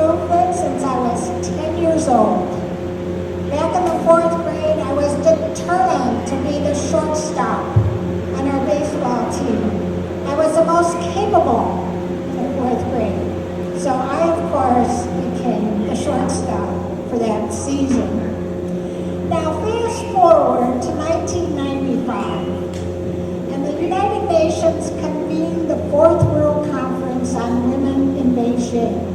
movement since I was 10 years old. Back in the 4th grade, I was determined to be the shortstop on our baseball team. I was the most capable in the 4th grade. So I, of course, became the shortstop for that season. Now, fast forward to 1995, and the United Nations convened the 4th World Conference on Women in Beijing.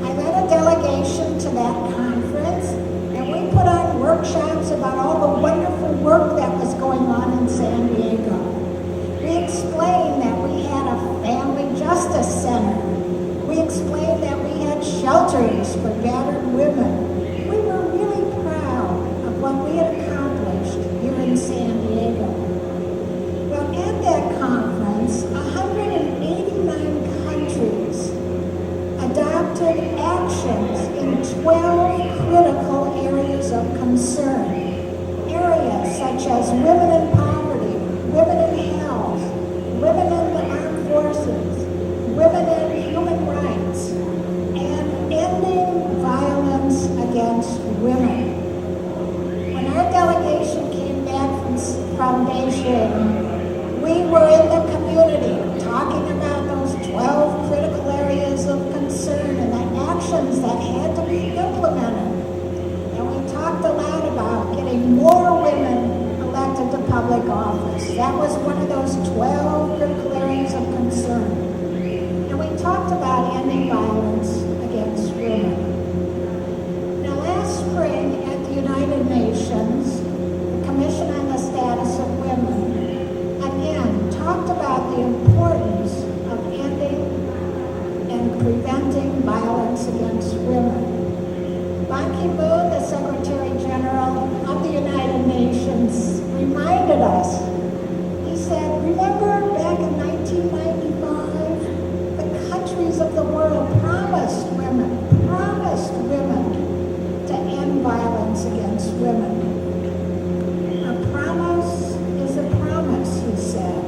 I led a delegation to that conference, and we put on workshops about all the wonderful work that was going on in San Diego. We explained that we had a family justice center. We explained that we had shelters for battered women. We were really proud of what we had accomplished here in San Diego. Well, at that conference, 189 countries adopted actions in 12 critical areas of concern. Areas such as women in poverty, women in health, women in the armed forces, women in human rights, and ending violence against women. When our delegation came back from Beijing, we were in the community talking about those 12 critical areas of concern and the actions that had to be implemented. And we talked a lot about getting more women elected to public office. That was one of those 12 critical areas of concern. And we talked about ending violence against women. Now, last spring at the United Nations, the Commission on the Status of Women, again, talked about the importance of ending and preventing violence against women. Ban Ki-moon, the Secretary General of the United Nations, reminded us. He said, remember back in 1995, the countries of the world promised women to end violence against women. A promise is a promise, he said,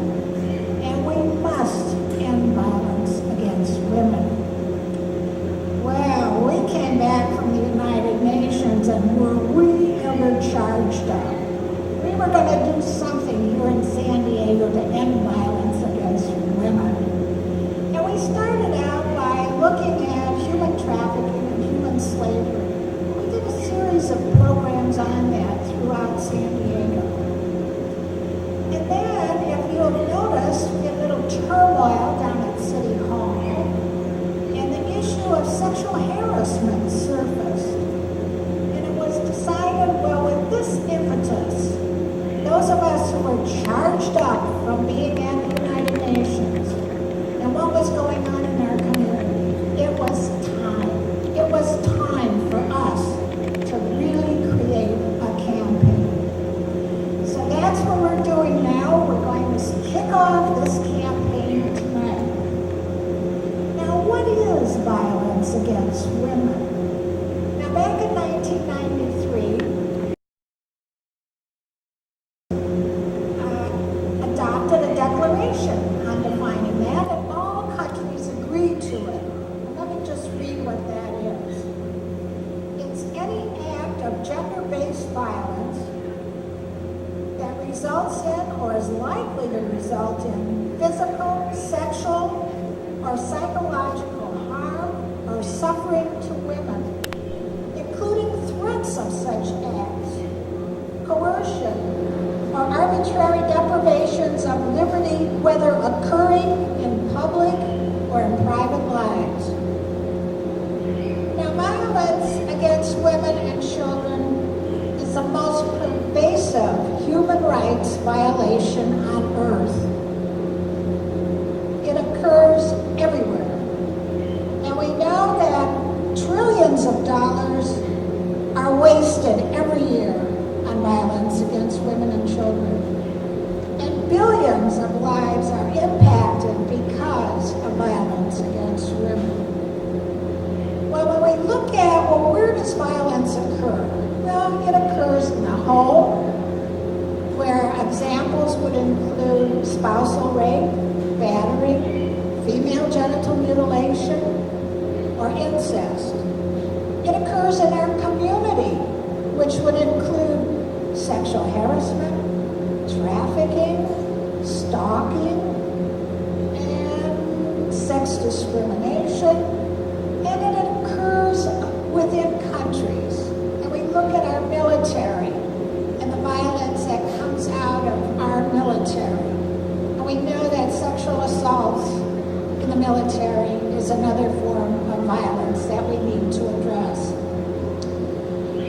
and we must end violence against women. Well, we came back from the United Nations and were we ever charged up. We were going to do something here in San Diego to end violence against women. And we started out by looking at human trafficking and human slavery. We did a series of programs on that throughout San Diego. And then, if you have noticed, we had a little turmoil down at City Hall. And the issue of sexual harassment surfaced. And it was decided, well, with this impetus, those of us who were charged up from being at the United Nations and what was going on in our community, it was time. It was time for us to really create a campaign. So that's what we're doing now. We're going to kick off this campaign tonight. Now, what is violence against women? Now, back in 1993, adopted a declaration on defining that, and all countries agreed to it. And let me just read what that is. It's any act of gender-based violence that results in or is likely to result in physical, sexual, or psychological harm or suffering to women, including threats of such acts, coercion, or arbitrary deprivations of liberty, whether occurring in public or in private lives. Now, violence against women and children is the most pervasive human rights violation on earth. It occurs everywhere. And we know that trillions of dollars are wasted every year on violence against women and children. And billions of lives are impacted because of violence against women. Well, when we look at, well, where does violence occur? Well, it occurs in the home, where examples would include spousal rape, battery, female genital mutilation, or incest. It occurs in our community, which would include sexual harassment, trafficking, stalking, and sex discrimination, and it occurs within countries. And we look at our military and the violence that comes out of our military. And we know that sexual assault in the military is another form of violence that we need to address.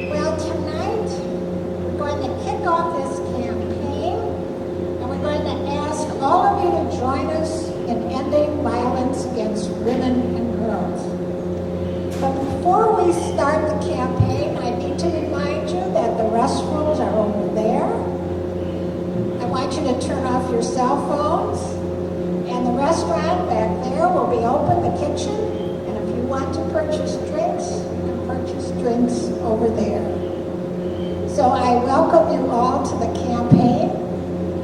Well, tonight we're going to kick off this campaign, and we're going to ask all of you to join us in ending violence against women and girls. But before we start the campaign, I need to remind you that the restrooms are over there. I want you to turn off your cell phones. And the restaurant back there will be open, the kitchen. And if you want to purchase drinks, you can purchase drinks over there. So I welcome you all to the campaign.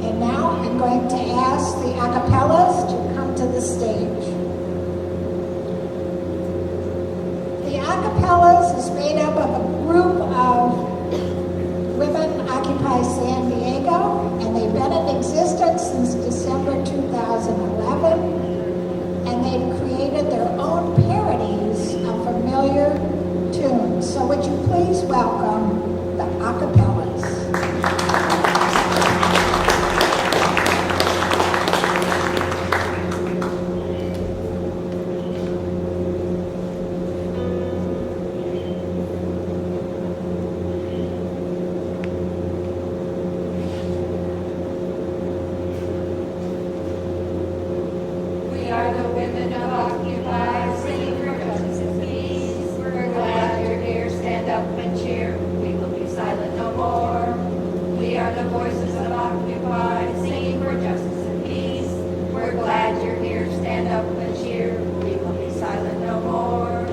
And now I'm going to ask the acapellas to come to the stage. The acapellas is made up of a group of Women Occupy San Diego, and they've been in existence since December 2011, and they've created their own parodies of familiar tunes. So would you please welcome the acapellas. We are the women of Occupy, singing for justice and peace. We're glad you're here, stand up and cheer. We will be silent no more. We are the voices of Occupy, singing for justice and peace. We're glad you're here, stand up and cheer. We will be silent no more.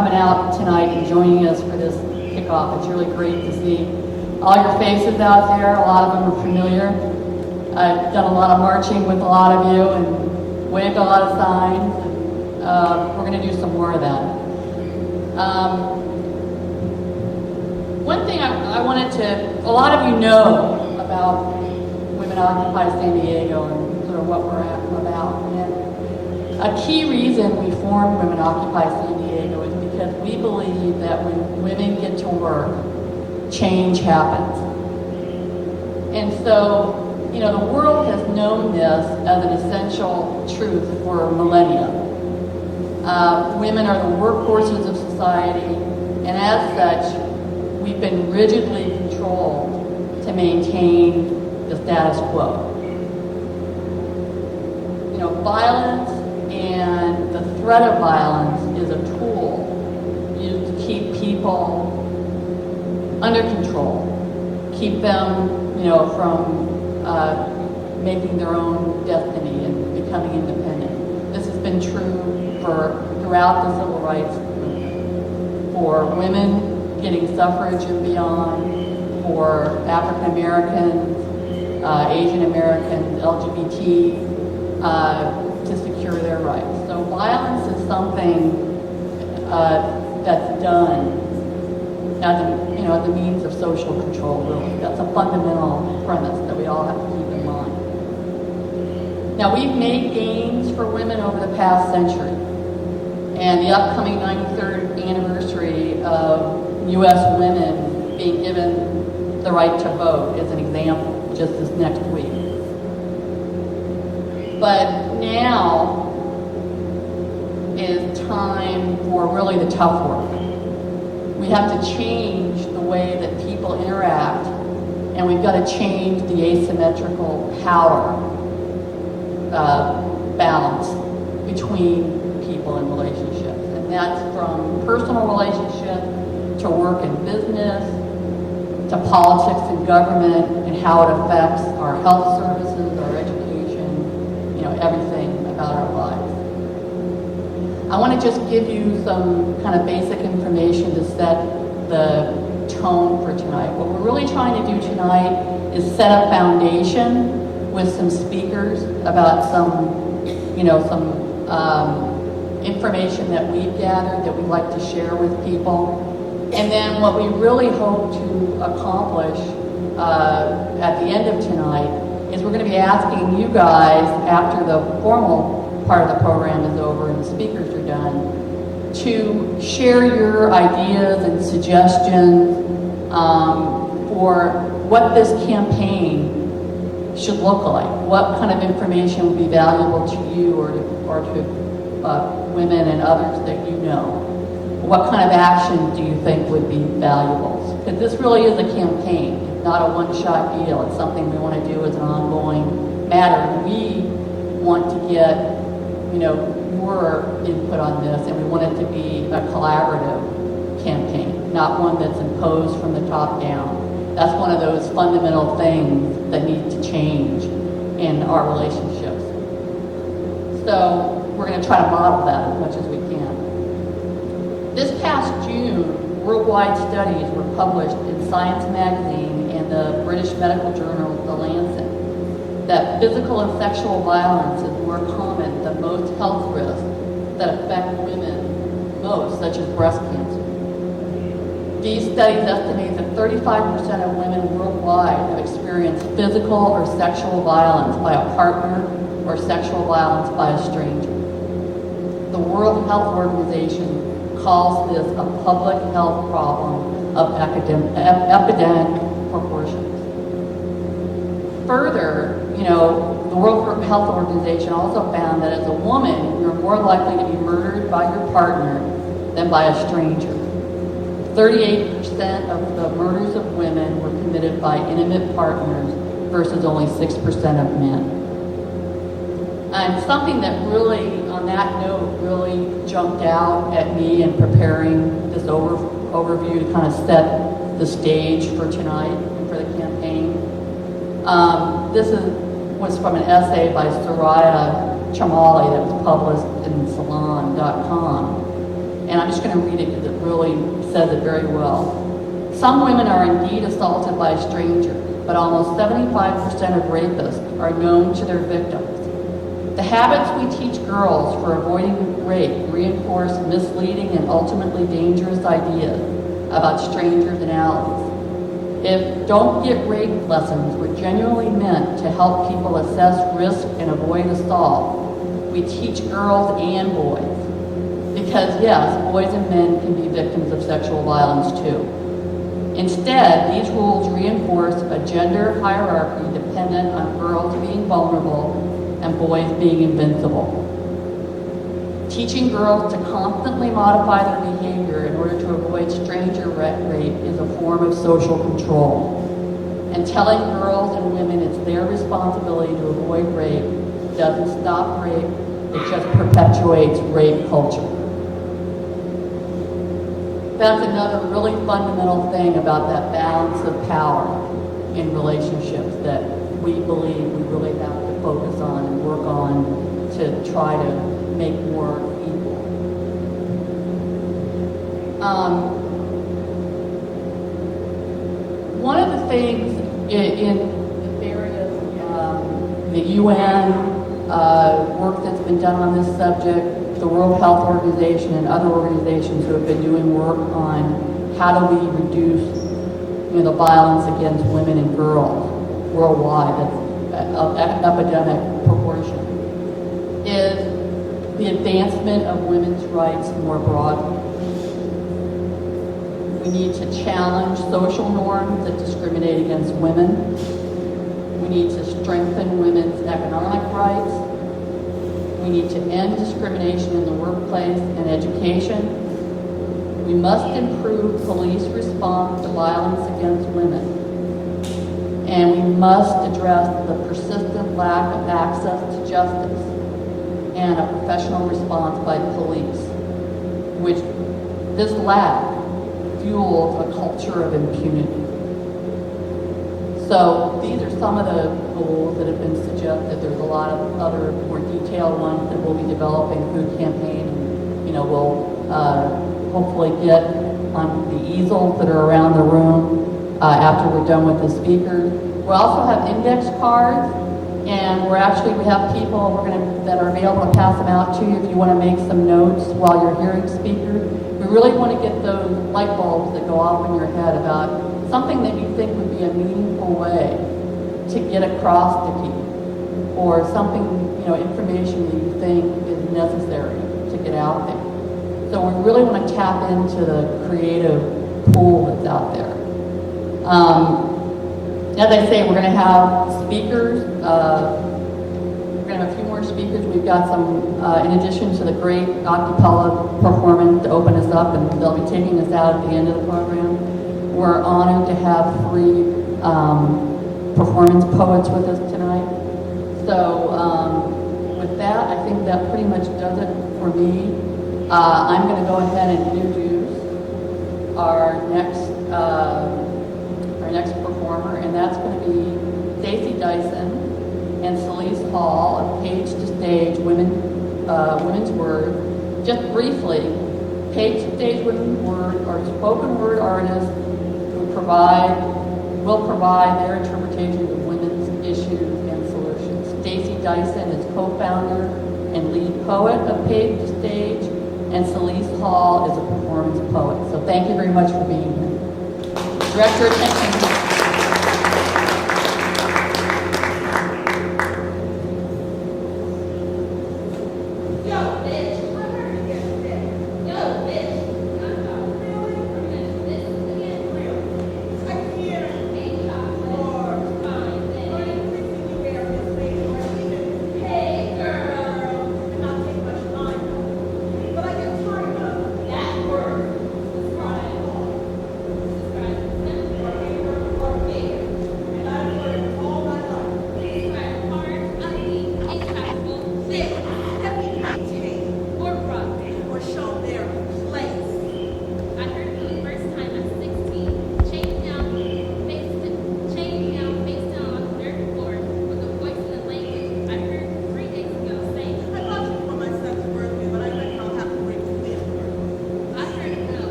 coming out tonight and joining us for this kickoff. It's really great to see all your faces out there. A lot of them are familiar. I've done a lot of marching with a lot of you and waved a lot of signs. We're going to do some more of that. One thing I wanted to, a lot of you know about Women Occupy San Diego and sort of what we're about. And a key reason we formed Women Occupy San Diego is because we believe that when women get to work, change happens. And so, you know, the world has known this as an essential truth for millennia. Women are the workhorses of society, and as such, we've been rigidly controlled to maintain the status quo. You know, violence and the threat of violence is a tool used to keep people under control, keep them, you know, from making their own destiny and becoming independent. This has been true throughout the civil rights movement, for women getting suffrage and beyond, for African Americans, Asian Americans, LGBT, to secure their rights. So violence is something that's done as a means of social control, really. That's a fundamental premise that we all have to keep in mind. Now, we've made gains for women over the past century, and the upcoming 93rd anniversary of U.S. women being given the right to vote is an example, just this next week. But now is time for really the tough work. We have to change the way that people interact, and we've got to change the asymmetrical power balance between people in relationships. And that's from personal relationships to work and business, to politics and government, and how it affects our health services, our education, you know, everything about our lives. I want to just give you some kind of basic information to set the tone for tonight. What we're really trying to do tonight is set a foundation with some speakers about some, you know, information that we've gathered that we'd like to share with people. And then what we really hope to accomplish at the end of tonight is we're going to be asking you guys, after the formal part of the program is over and the speakers are done, to share your ideas and suggestions for what this campaign should look like. What kind of information would be valuable to you or to women and others that you know? What kind of action do you think would be valuable? Because this really is a campaign. It's not a one-shot deal. It's something we want to do as an ongoing matter. We want to get, you know, your input on this, and we want it to be a collaborative campaign, not one that's imposed from the top down. That's one of those fundamental things that need to change in our relationships. So we're going to try to model that as much as we can. This past June, worldwide studies were published in Science magazine and the British medical journal, The Lancet, that physical and sexual violence is more common than most health risks that affect women most, such as breast cancer. These studies estimate that 35% of women worldwide have experienced physical or sexual violence by a partner or sexual violence by a stranger. The World Health Organization calls this a public health problem of epidemic proportions. Further, you know, the World Health Organization also found that as a woman, you're more likely to be murdered by your partner than by a stranger. 38% of the murders of women were committed by intimate partners versus only 6% of men. And something that really, on that note, really jumped out at me in preparing this overview to kind of set the stage for tonight and for the campaign. This was from an essay by Soraya Chomali that was published in Salon.com. and I'm just going to read it because it really says it very well. Some women are indeed assaulted by a stranger, but almost 75% of rapists are known to their victims. The habits we teach girls for avoiding rape reinforce misleading and ultimately dangerous ideas about strangers and alleys. If Don't Get Raped lessons were genuinely meant to help people assess risk and avoid assault, we teach girls and boys. Because yes, boys and men can be victims of sexual violence too. Instead, these rules reinforce a gender hierarchy dependent on girls being vulnerable and boys being invincible. Teaching girls to constantly modify their behavior in order to avoid stranger rape is a form of social control. And telling girls and women it's their responsibility to avoid rape doesn't stop rape, it just perpetuates rape culture. That's another really fundamental thing about that balance of power in relationships that we believe we really have to focus on and work on to try to make more equal. One of the things in various the UN work that's been done on this subject, the World Health Organization and other organizations who have been doing work on how do we reduce the violence against women and girls worldwide, that's of epidemic proportion, is the advancement of women's rights more broadly. We need to challenge social norms that discriminate against women. We need to strengthen women's economic rights. We need to end discrimination in the workplace and education. We must improve police response to violence against women. And we must address the persistent lack of access to justice and a professional response by police, which this lack fuels a culture of impunity. So these are some of the goals that have been suggested. There's a lot of other more detailed ones that we'll be developing through campaign, and we'll hopefully get on the easels that are around the room after we're done with the speakers. We also have index cards, and we have people that are available to pass them out to you if you want to make some notes while you're hearing speakers. We really want to get those light bulbs that go off in your head about something that you think would be a meaningful way to get across to people, or something, information that you think is necessary to get out there. So we really want to tap into the creative pool that's out there. As I say, we're going to have speakers. We're going to have a few more speakers. We've got some, in addition to the great acapella performance to open us up, and they'll be taking us out at the end of the program. We're honored to have 3 performance poets with us tonight. So with that, I think that pretty much does it for me. I'm going to go ahead and introduce our next performer, and that's going to be Stacey Dyson and Celeste Hall of Page to Stage Women's Word. Just briefly, Page to Stage Women's Word are spoken word artists who will provide their interpretation of women's issues and solutions. Stacey Dyson is co-founder and lead poet of Page to Stage, and Celeste Hall is a performance poet. So thank you very much for being here. Direct your attention.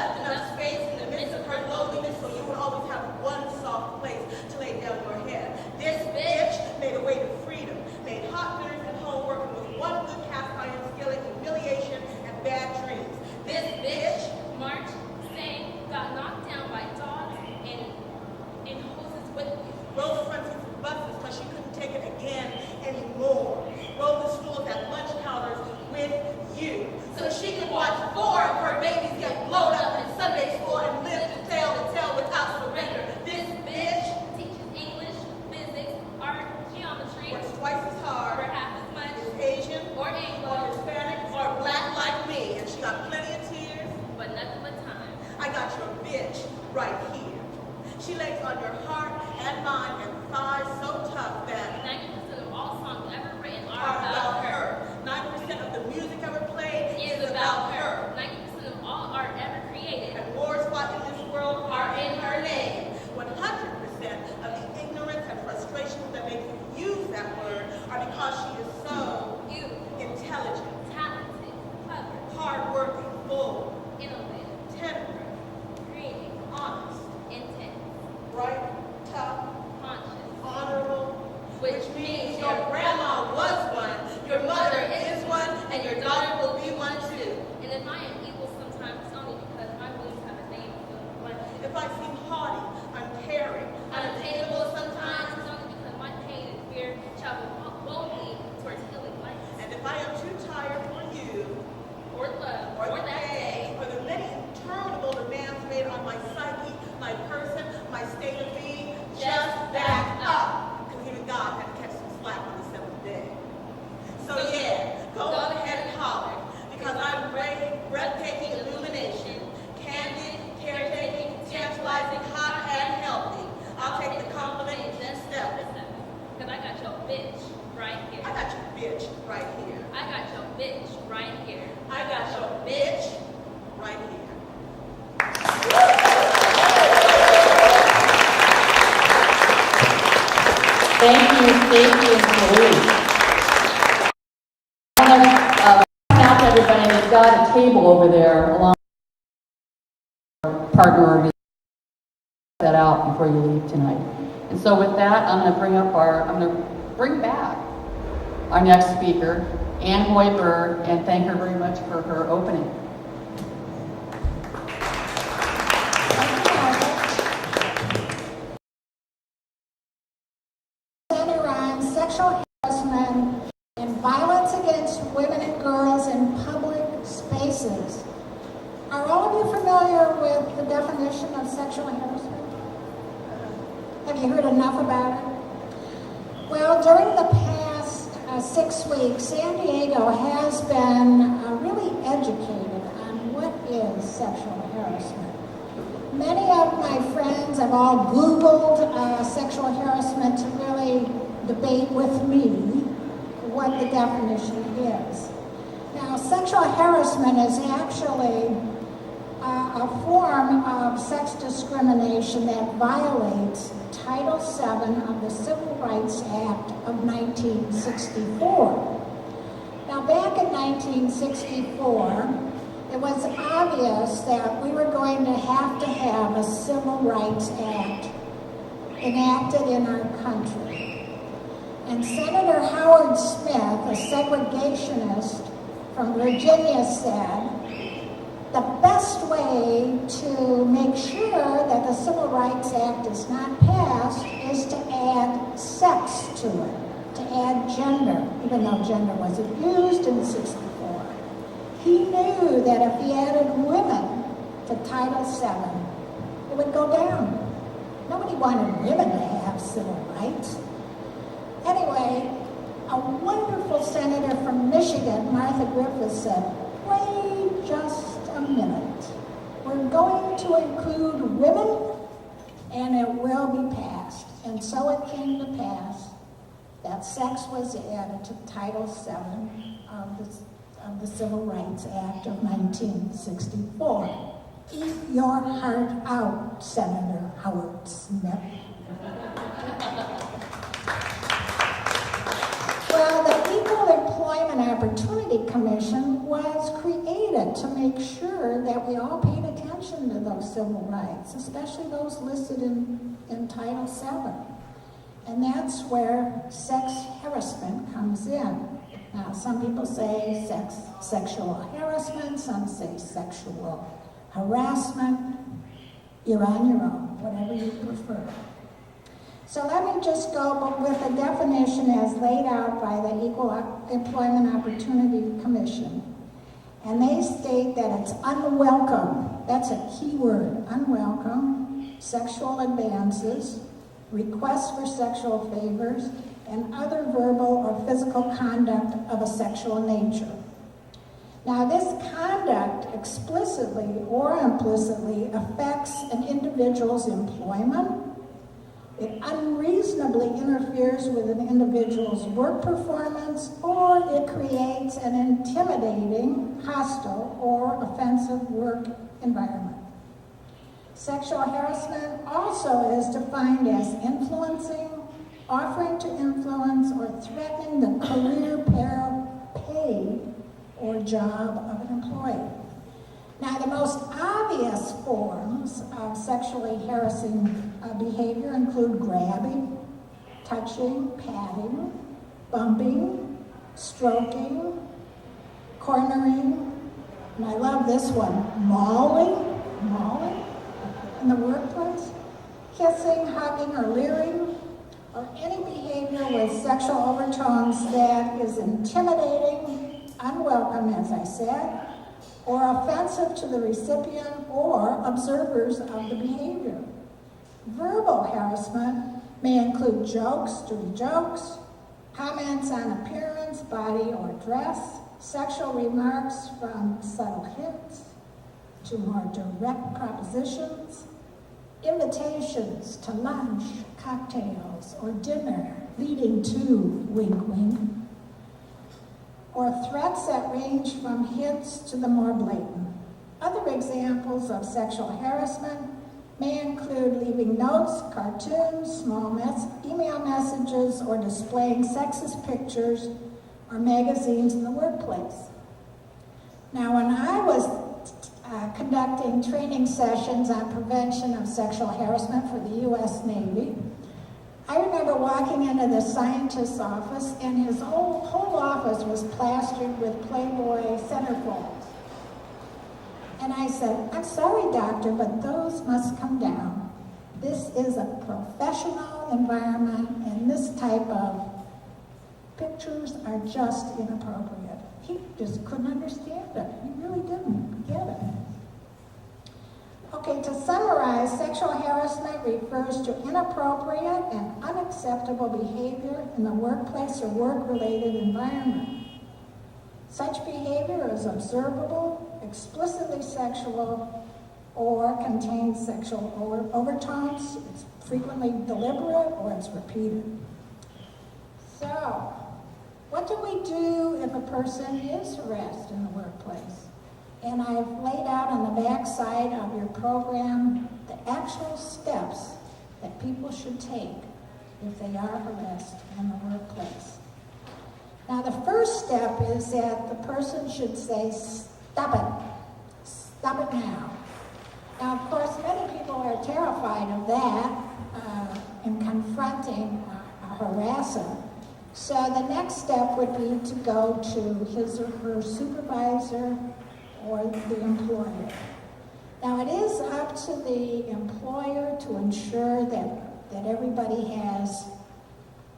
left enough space in the midst of her loneliness so you would always have one soft place to lay down your head. This bitch made a way to freedom, made hot dinners at home working with one good cast iron skillet, humiliation, and bad dreams. This bitch marched, sang, got knocked down by dogs and hoses with you. rode the front seats of buses because she couldn't take it again anymore. Rode the stools at lunch counters with you so she could watch 4 of her babies get blown up in Sunday school and live to tell without surrender. This bitch Teaches English, physics, art, geometry, works twice as for hard, half as much, is Asian, or or Anglo, Hispanic, or black like me, and she got plenty of tears. but nothing but time. I got your bitch right here. She lays on your heart and mind and thighs so tough that 90% of all songs ever written are are about her. 90% of the music ever played is about her. 90% of all art ever created And wars fought in this world are in her name. 100% of the ignorance and frustrations that make you use that word are because she is so beautiful, intelligent, talented, clever, hardworking, full, innovative, tender, creative, honest, intense, bright, tough, conscious, honorable, which means your grandma was one, your mother is one, and your daughter will be one too. and if I am evil sometimes, it's only because my wounds have a name to them. If I seem haughty, uncaring, unattainable sometimes, It's only because my pain and fear travel boldly towards healing life, and if I am too tired for you, or love, or or the that day, day. or the many interminable demands made on my psyche, my person, my state of being, just back up. Because even God had to catch some slack on the 7th day. So yeah, go ahead and holler, because I'm brave, breathtaking illumination, candid, caretaking, tantalizing, hot, and healthy. I'll take the compliment in just steps. Because I got your bitch right here. I got your bitch right here. I got your bitch right here. I got your bitch right here. Thank you, Stacy and Marie. I want to point out to everybody, they've got a table over there along with our partner organization. That out before you leave tonight. And so with that, I'm going to bring back our next speaker, Ann Hoiber, and thank her very much for her opening. Center on sexual harassment and violence against women and girls in public spaces. Are all of you familiar with the definition of sexual harassment? Have you heard enough about it? Well, during the past 6 weeks, San Diego has been really educated on what is sexual harassment. Many of my friends have all Googled sexual harassment to really debate with me what the definition is. Now, sexual harassment is actually a form of sex discrimination that violates Title VII of the Civil Rights Act of 1964. Now, back in 1964, it was obvious that we were going to have a Civil Rights Act enacted in our country. And Senator Howard Smith, a segregationist from Virginia, said, the best way to make sure that the Civil Rights Act is not passed is to add sex to it, to add gender, even though gender wasn't used in '64. He knew that if he added women to Title VII, it would go down. Nobody wanted women to have civil rights. Anyway, a wonderful senator from Michigan, Martha Griffith, said, wait just a minute. We're going to include women, and it will be passed. And so it came to pass that sex was added to Title VII of the Civil Rights Act of 1964. Eat your heart out, Senator Howard Smith. Well, the Equal Employment Opportunity Commission was created to make sure that we all paid attention attention to those civil rights, especially those listed in Title VII. And that's where sex harassment comes in. Now, some people say sexual harassment, some say sexual harassment. You're on your own, whatever you prefer. So let me just go with a definition as laid out by the Equal Employment Opportunity Commission. And they state that it's unwelcome, that's a key word, unwelcome, sexual advances, requests for sexual favors, and other verbal or physical conduct of a sexual nature. Now, this conduct explicitly or implicitly affects an individual's employment. It unreasonably interferes with an individual's work performance, or it creates an intimidating, hostile, or offensive work environment. Sexual harassment also is defined as influencing, offering to influence, or threatening the career, pay, or job of an employee. Now, the most obvious forms of sexually harassing behavior include grabbing, touching, patting, bumping, stroking, cornering, and I love this one, mauling in the workplace, kissing, hugging, or leering, or any behavior with sexual overtones that is intimidating, unwelcome, as I said, or offensive to the recipient or observers of the behavior. Verbal harassment may include jokes, dirty jokes, comments on appearance, body, or dress, sexual remarks from subtle hints to more direct propositions, invitations to lunch, cocktails, or dinner leading to wink wink, or threats that range from hints to the more blatant. Other examples of sexual harassment may include leaving notes, cartoons, email messages, or displaying sexist pictures or magazines in the workplace. Now, when I was conducting training sessions on prevention of sexual harassment for the U.S. Navy, I remember walking into the scientist's office, and his whole office was plastered with Playboy centerfolds. And I said, "I'm sorry, doctor, but those must come down. This is a professional environment, and this type of pictures are just inappropriate." He just couldn't understand it. He really didn't get it. Okay, to summarize, sexual harassment refers to inappropriate and unacceptable behavior in the workplace or work-related environment. Such behavior is observable, explicitly sexual, or contains sexual overtones. It's frequently deliberate or it's repeated. So, what do we do if a person is harassed in the workplace? And I've laid out on the back side of your program the actual steps that people should take if they are harassed in the workplace. Now, the first step is that the person should say, "Stop it. Stop it now." Now, of course, many people are terrified of that in confronting a harasser. So the next step would be to go to his or her supervisor or the employer. Now, it is up to the employer to ensure that everybody has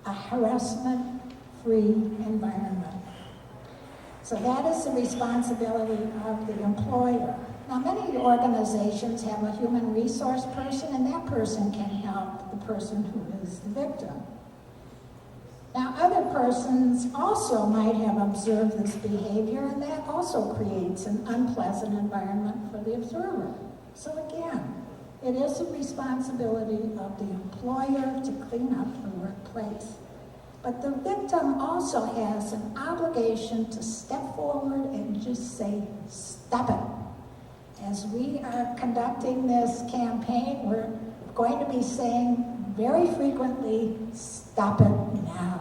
a harassment-free environment. So that is the responsibility of the employer. Now, many organizations have a human resource person, and that person can help the person who is the victim. Now, other persons also might have observed this behavior, and that also creates an unpleasant environment for the observer. So again, it is the responsibility of the employer to clean up the workplace. But the victim also has an obligation to step forward and just say, "Stop it." As we are conducting this campaign, we're going to be saying very frequently, "Stop it now."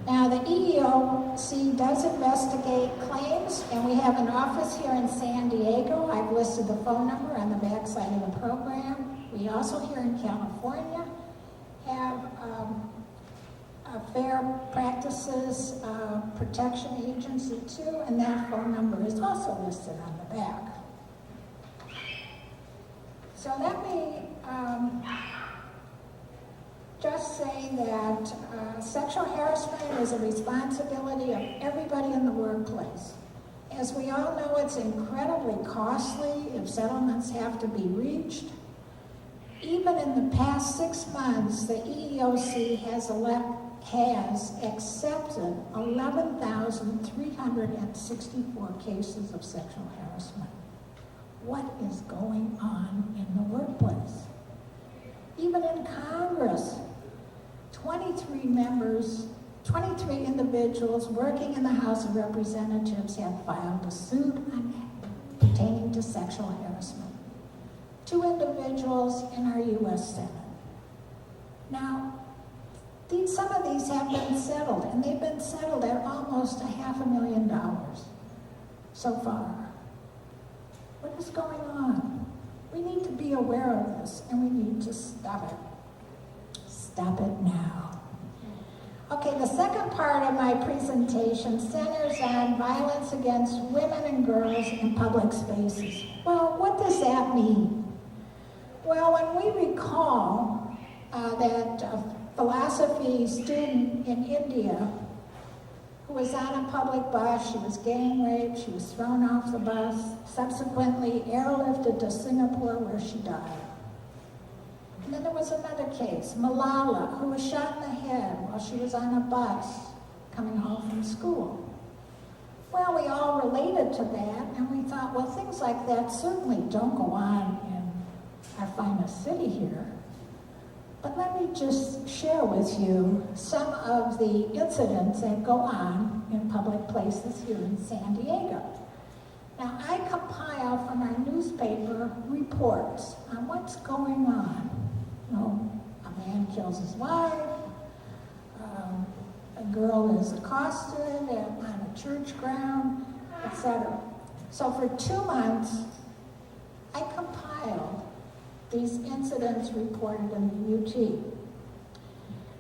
Now, the EEOC does investigate claims, and we have an office here in San Diego. I've listed the phone number on the back side of the program. We also here in California have a Fair Practices Protection Agency too, and that phone number is also listed on the back. So let me just say that sexual harassment is a responsibility of everybody in the workplace. As we all know, it's incredibly costly if settlements have to be reached. Even in the past 6 months, the EEOC has accepted 11,364 cases of sexual harassment. What is going on in the workplace? Even in Congress, 23 individuals working in the House of Representatives have filed a suit pertaining to sexual harassment. 2 individuals in our U.S. Senate. Now, some of these have been settled, and they've been settled at almost $500,000 so far. What is going on? We need to be aware of this, and we need to stop it. Stop it now. Okay, the second part of my presentation centers on violence against women and girls in public spaces. Well, what does that mean? Well, when we recall that a philosophy student in India who was on a public bus, she was gang raped, she was thrown off the bus, subsequently airlifted to Singapore where she died. And then there was another case, Malala, who was shot in the head while she was on a bus coming home from school. Well, we all related to that, and we thought, well, things like that certainly don't go on in our finest city here. But let me just share with you some of the incidents that go on in public places here in San Diego. Now, I compile from our newspaper reports on what's going on. You know, a man kills his wife, a girl is accosted on a church ground, etc. So for 2 months, I compiled these incidents reported in the UT.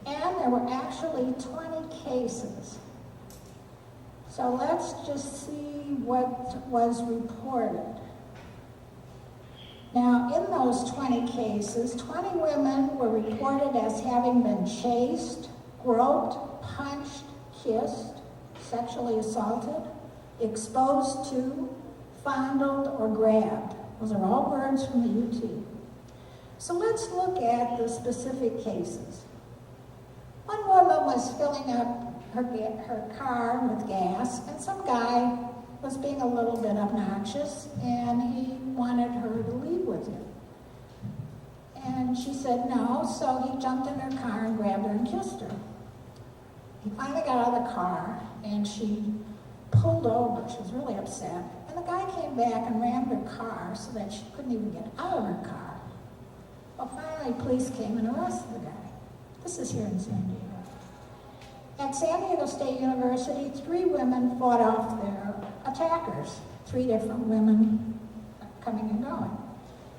And there were actually 20 cases. So let's just see what was reported. Now, in those 20 cases, 20 women were reported as having been chased, groped, punched, kissed, sexually assaulted, exposed to, fondled, or grabbed. Those are all words from the UT. So let's look at the specific cases. One woman was filling up her car with gas, and some guy was being a little bit obnoxious, and he wanted her to leave with him. And she said no, so he jumped in her car and grabbed her and kissed her. He finally got out of the car, and she pulled over. She was really upset. And the guy came back and rammed her car so that she couldn't even get out of her car. Well, finally, police came and arrested the guy. This is here in San Diego. At San Diego State University, 3 women fought off their attackers. 3 different women coming and going.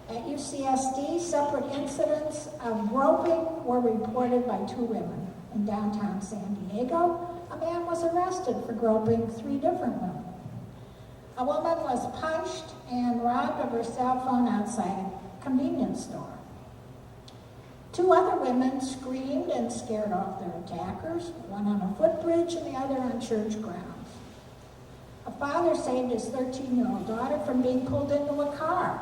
At UCSD, separate incidents of groping were reported by 2 women. In downtown San Diego, a man was arrested for groping 3 different women. A woman was punched and robbed of her cell phone outside a convenience store. 2 other women screamed and scared off their attackers, one on a footbridge and the other on church grounds. A father saved his 13-year-old daughter from being pulled into a car.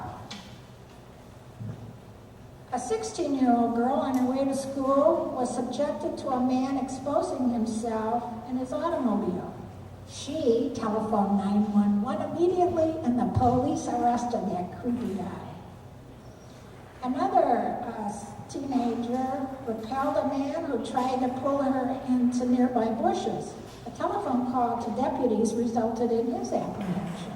A 16-year-old girl on her way to school was subjected to a man exposing himself in his automobile. She telephoned 911 immediately, and the police arrested that creepy guy. Another teenager repelled a man who tried to pull her into nearby bushes. A telephone call to deputies resulted in his apprehension.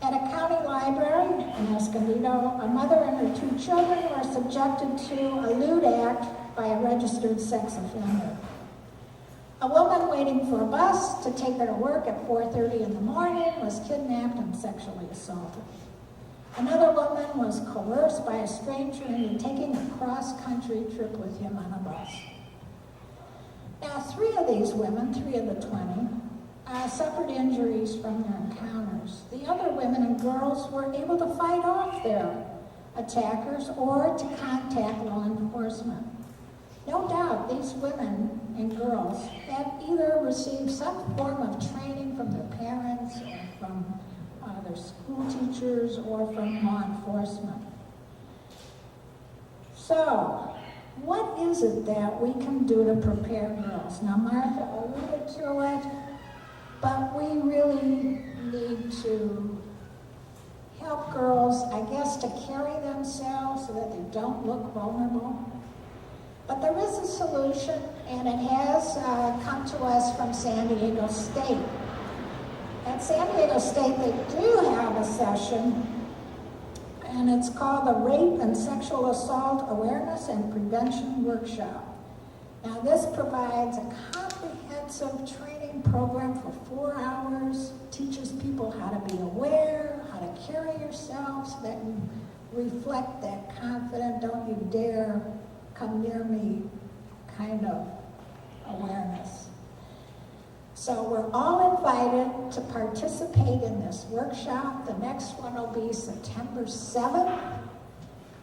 At a county library in Escondido, a mother and her 2 children were subjected to a lewd act by a registered sex offender. A woman waiting for a bus to take her to work at 4:30 in the morning was kidnapped and sexually assaulted. Another woman was coerced by a stranger into taking a cross-country trip with him on a bus. Now, 3 of these women, 3 of the 20, suffered injuries from their encounters. The other women and girls were able to fight off their attackers or to contact law enforcement. No doubt these women and girls have either received some form of training from their parents or from their school teachers or from law enforcement. So, what is it that we can do to prepare girls? Now, Martha alluded to it, but we really need to help girls, I guess, to carry themselves so that they don't look vulnerable. But there is a solution, and it has come to us from San Diego State. At San Diego State, they do have a session, and it's called the Rape and Sexual Assault Awareness and Prevention Workshop. Now, this provides a comprehensive training program for 4 hours, teaches people how to be aware, how to carry yourselves, so that you reflect that confident, don't you dare come near me kind of awareness. So we're all invited to participate in this workshop. The next one will be September 7th,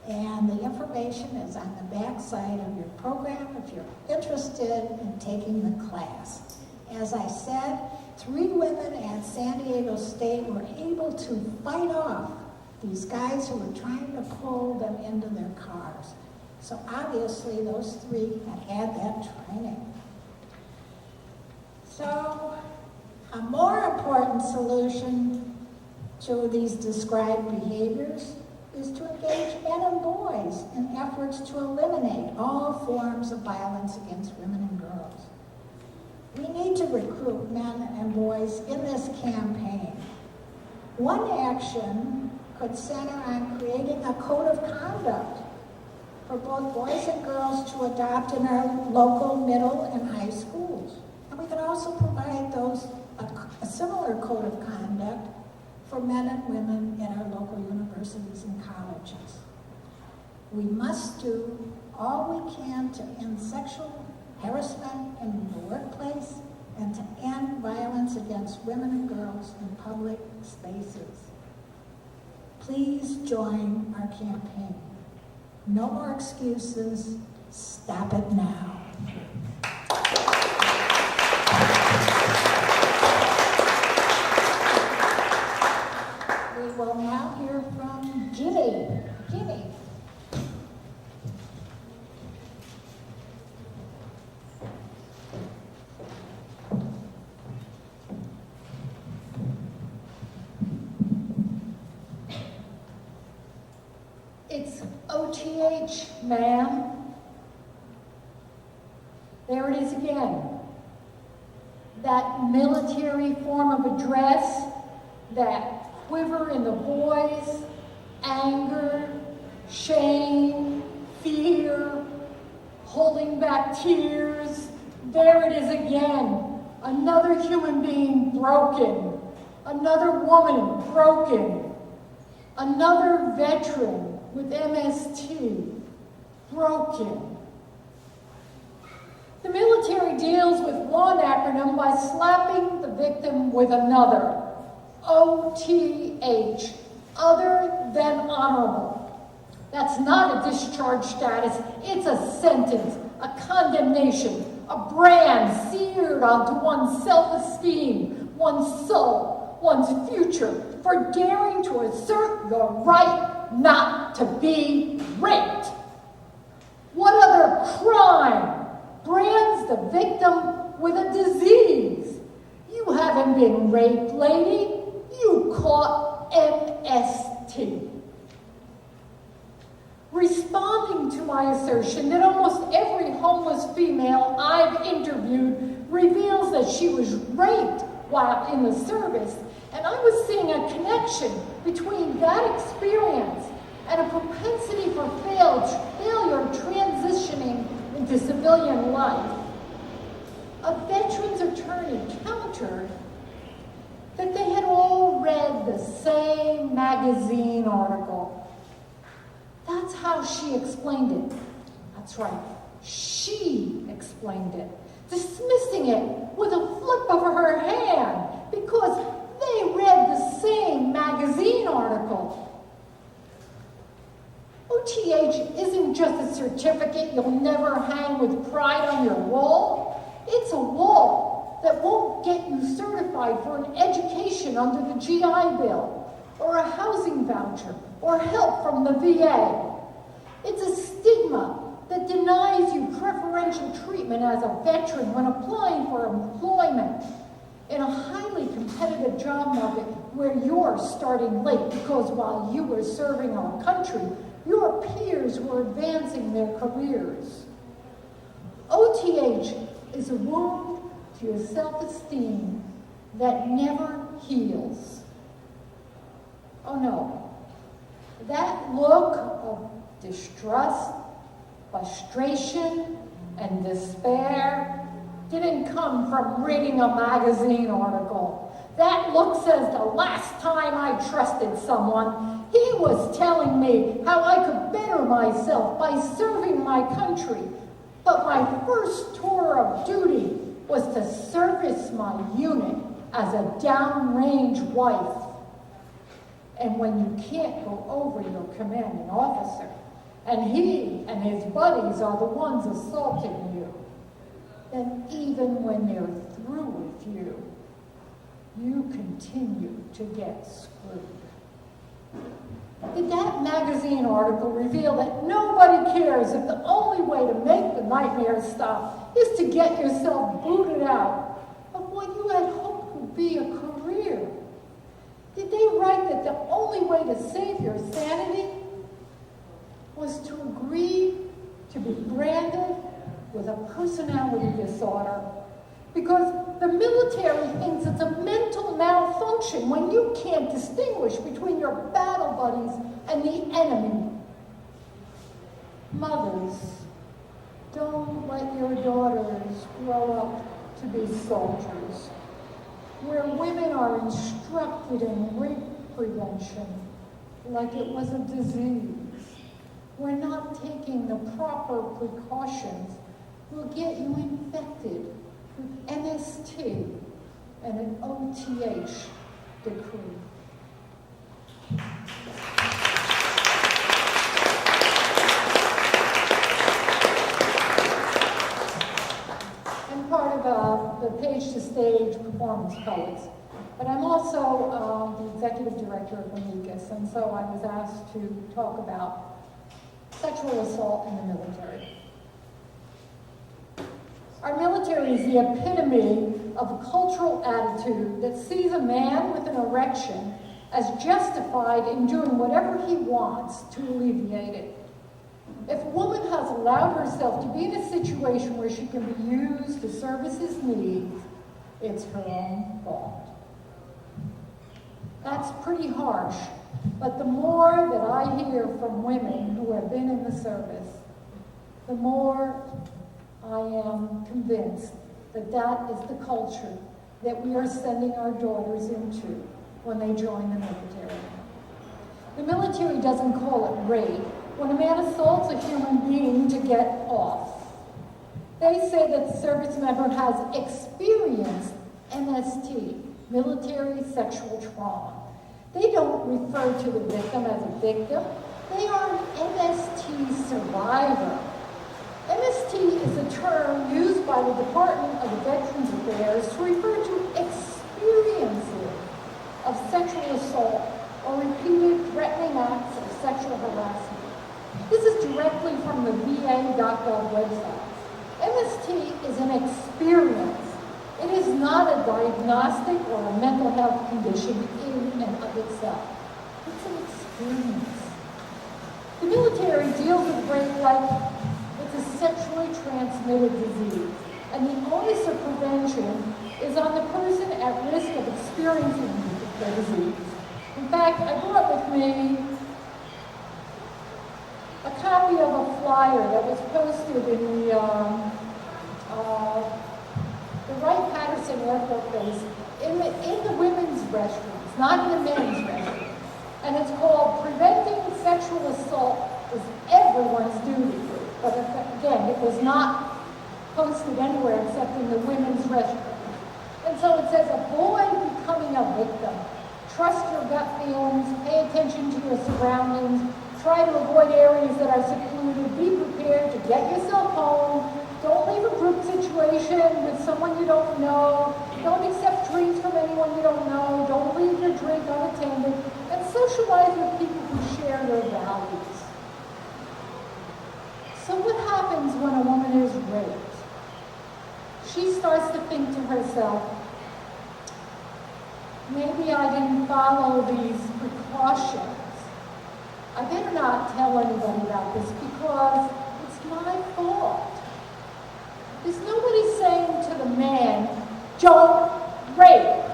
and the information is on the back side of your program if you're interested in taking the class. As I said, 3 women at San Diego State were able to fight off these guys who were trying to pull them into their cars. So obviously those 3 had that training. So a more important solution to these described behaviors is to engage men and boys in efforts to eliminate all forms of violence against women and girls. We need to recruit men and boys in this campaign. One action could center on creating a code of conduct for both boys and girls to adopt in our local middle and high schools. And we could also provide a similar code of conduct for men and women in our local universities and colleges. We must do all we can to end sexual harassment in the workplace and to end violence against women and girls in public spaces. Please join our campaign. No more excuses. Stop it now. We will now hear from Jimmy. Jimmy. It's OTH, ma'am. There it is again. That military form of address, that quiver in the voice, anger, shame, fear, holding back tears. There it is again. Another human being broken. Another woman broken. Another veteran with MST, broken. The military deals with one acronym by slapping the victim with another. OTH, other than honorable. That's not a discharge status, it's a sentence, a condemnation, a brand seared onto one's self-esteem, one's soul, one's future, for daring to assert your right not to be raped. What other crime brands the victim with a disease? You haven't been raped, lady. You caught MST. Responding to my assertion that almost every homeless female I've interviewed reveals that she was raped while in the service, and I was seeing a connection between that experience and a propensity for failure transitioning into civilian life. a veteran's attorney countered that they had all read the same magazine article. That's how she explained it. That's right, she explained it, dismissing it with a flip of her hand because they read the same magazine article. OTH isn't just a certificate you'll never hang with pride on your wall. It's a wall that won't get you certified for an education under the GI Bill, or a housing voucher, or help from the VA. It's a stigma that denies you preferential treatment as a veteran when applying for employment in a highly competitive job market where you're starting late because while you were serving our country, your peers were advancing their careers. OTH is a wound to your self-esteem that never heals. Oh no, that look of distrust, frustration, and despair didn't come from reading a magazine article. That look says the last time I trusted someone, he was telling me how I could better myself by serving my country. But my first tour of duty was to service my unit as a downrange wife. And when you can't go over your commanding officer, and he and his buddies are the ones assaulting you, then even when they're through with you, you continue to get screwed. Did that magazine article reveal that nobody cares if the only way to make the nightmare stop is to get yourself booted out of what you had hoped would be a career? Did they write that the only way to save your sanity was to agree to be branded with a personality disorder? Because the military thinks it's a mental malfunction when you can't distinguish between your battle buddies and the enemy. Mothers, don't let your daughters grow up to be soldiers, where women are instructed in rape prevention like it was a disease. We're not taking the proper precautions will get you infected with MST and an OTH decree. I'm part of the Page to Stage Performance Poets, but I'm also the executive director of Amicus, and so I was asked to talk about sexual assault in the military. Our military is the epitome of a cultural attitude that sees a man with an erection as justified in doing whatever he wants to alleviate it. If a woman has allowed herself to be in a situation where she can be used to service his needs, it's her own fault. That's pretty harsh, but the more that I hear from women who have been in the service, the more I am convinced that that is the culture that we are sending our daughters into when they join the military. The military doesn't call it rape when a man assaults a human being to get off. They say that the service member has experienced MST, military sexual trauma. They don't refer to the victim as a victim. They are an MST survivor. MST is a term used by the Department of Veterans Affairs to refer to experiences of sexual assault or repeated threatening acts of sexual harassment. This is directly from the VA.gov website. MST is an experience. It is not a diagnostic or a mental health condition in and of itself. It's an experience. The military deals with rape like it's a sexually transmitted disease, and the onus of prevention is on the person at risk of experiencing the disease. In fact, I brought with me a copy of a flyer that was posted in the left their face in the women's restrooms, not in the men's restrooms. And it's called Preventing Sexual Assault is Everyone's Duty. But again, it was not posted anywhere except in the women's restroom. And so it says, avoid becoming a victim. Trust your gut feelings, pay attention to your surroundings, try to avoid areas that are secluded, be prepared to get yourself home, don't leave a group situation with someone you don't know, don't accept drinks from anyone you don't know, don't leave your drink unattended, and socialize with people who share your values. So what happens when a woman is raped? She starts to think to herself, maybe I didn't follow these precautions. I better not tell anybody about this because it's my fault. There's nobody saying to the man, don't rape.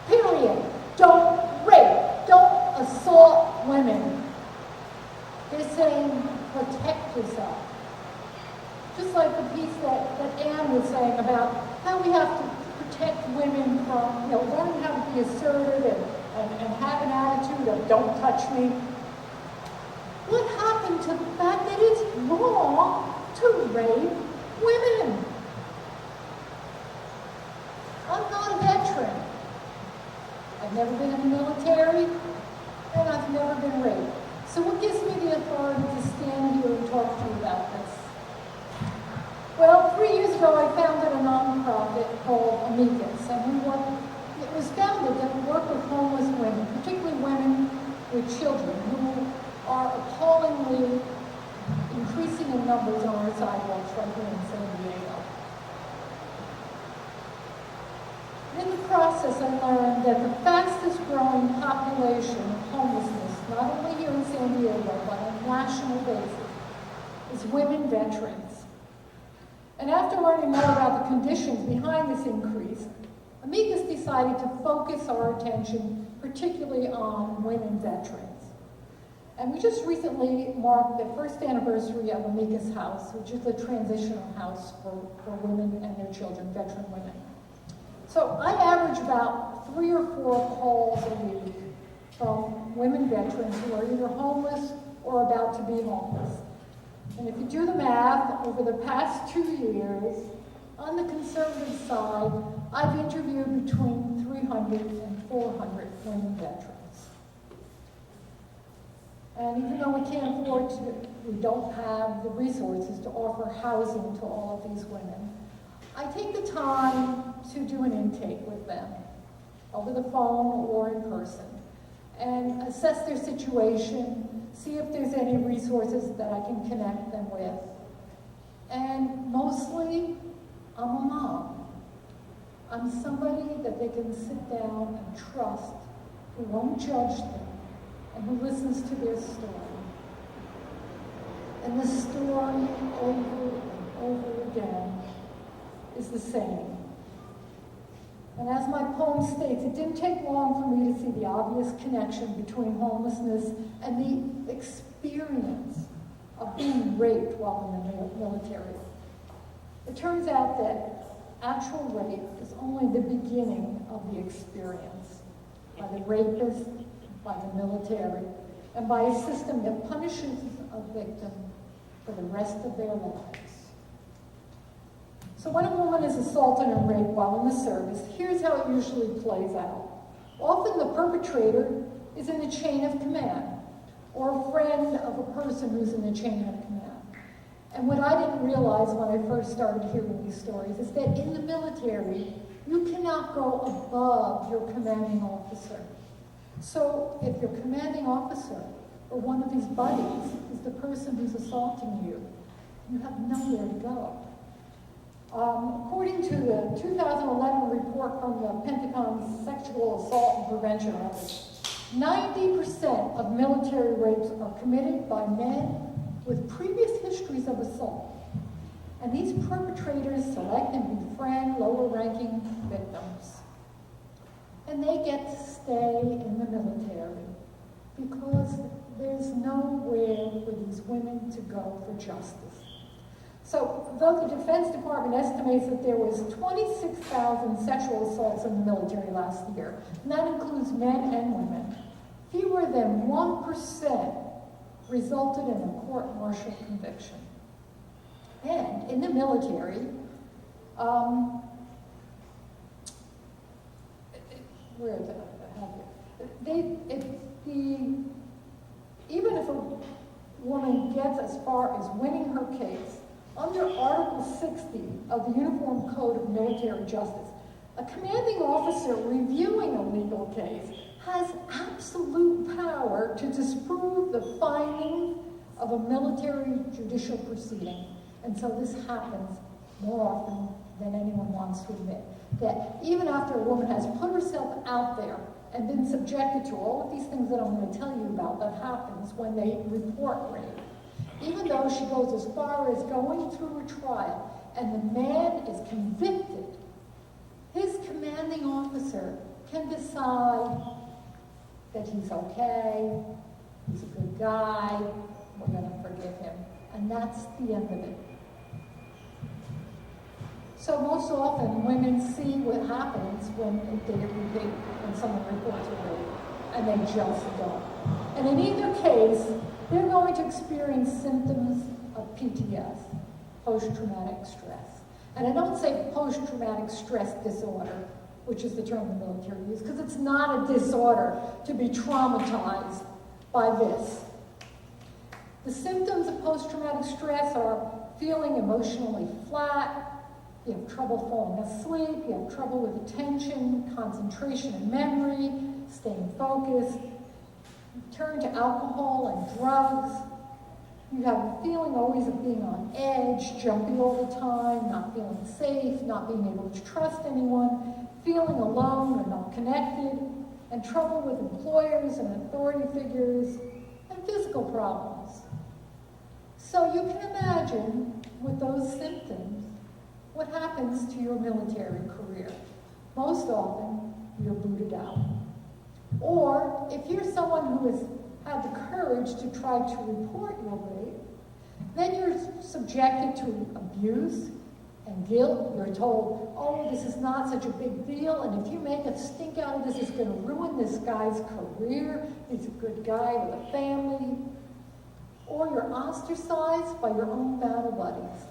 Period. Don't rape. Don't assault women. They're saying, protect yourself. Just like the piece that Anne was saying about how we have to protect women from, learning how to be assertive and have an attitude of don't touch me. What happened to the fact that it's wrong to rape women? I'm not a veteran. I've never been in the military, and I've never been raped. So what gives me the authority to stand here and talk to you about this? Well, 3 years ago, I founded a nonprofit called Amicus, and it was founded to work with homeless women, particularly women with children who are appallingly increasing in numbers on our sidewalks right here in San Diego. In the process, I learned that the fastest growing population of homelessness, not only here in San Diego, but on a national basis, is women veterans. And after learning more about the conditions behind this increase, Amicus decided to focus our attention particularly on women veterans. And we just recently marked the first anniversary of Amicus House, which is a transitional house for women and their children, veteran women. So I average about 3 or 4 calls a week from women veterans who are either homeless or about to be homeless. And if you do the math, over the past 2 years, on the conservative side, I've interviewed between 300 and 400 women veterans. And even though we can't afford to, we don't have the resources to offer housing to all of these women, I take the time to do an intake with them, over the phone or in person, and assess their situation, see if there's any resources that I can connect them with. And mostly, I'm a mom. I'm somebody that they can sit down and trust, who won't judge them, and who listens to their story. And the story over and over again is the same. And as my poem states, it didn't take long for me to see the obvious connection between homelessness and the experience of being raped while in the military. It turns out that actual rape is only the beginning of the experience by the rapist, by the military, and by a system that punishes a victim for the rest of their lives. So when a woman is assaulted and raped while in the service, here's how it usually plays out. Often the perpetrator is in the chain of command, or a friend of a person who's in the chain of command. And what I didn't realize when I first started hearing these stories is that in the military, you cannot go above your commanding officer. So if your commanding officer or one of these buddies is the person who's assaulting you, you have nowhere to go. According to the 2011 report from the Pentagon's Sexual Assault and Prevention Office, 90% of military rapes are committed by men with previous histories of assault. And these perpetrators select and befriend lower-ranking victims. And they get to stay in the military because there's nowhere for these women to go for justice. So, though the Defense Department estimates that there was 26,000 sexual assaults in the military last year, and that includes men and women, fewer than 1% resulted in a court-martial conviction. And in the military, where is it? I have it. Even if a woman gets as far as winning her case, under Article 60 of the Uniform Code of Military Justice, a commanding officer reviewing a legal case has absolute power to disprove the findings of a military judicial proceeding. And so this happens more often than anyone wants to admit. That even after a woman has put herself out there and been subjected to all of these things that I'm going to tell you about that happens when they report rape, even though she goes as far as going through a trial and the man is convicted, his commanding officer can decide that he's okay, he's a good guy, we're going to forgive him. And that's the end of it. So most often women see what happens when someone reports a rape, and they just don't. And in either case, they're going to experience symptoms of PTS, post-traumatic stress. And I don't say post-traumatic stress disorder, which is the term the military uses, because it's not a disorder to be traumatized by this. The symptoms of post-traumatic stress are feeling emotionally flat, you have trouble falling asleep, you have trouble with attention, concentration and memory, staying focused, you turn to alcohol and drugs, you have a feeling always of being on edge, jumpy all the time, not feeling safe, not being able to trust anyone, feeling alone or not connected, and trouble with employers and authority figures, and physical problems. So you can imagine with those symptoms what happens to your military career. Most often, you're booted out. Or if you're someone who has had the courage to try to report your rape, then you're subjected to abuse and guilt. You're told, oh, this is not such a big deal, and if you make a stink out of this, it's going to ruin this guy's career. He's a good guy with a family. Or you're ostracized by your own battle buddies.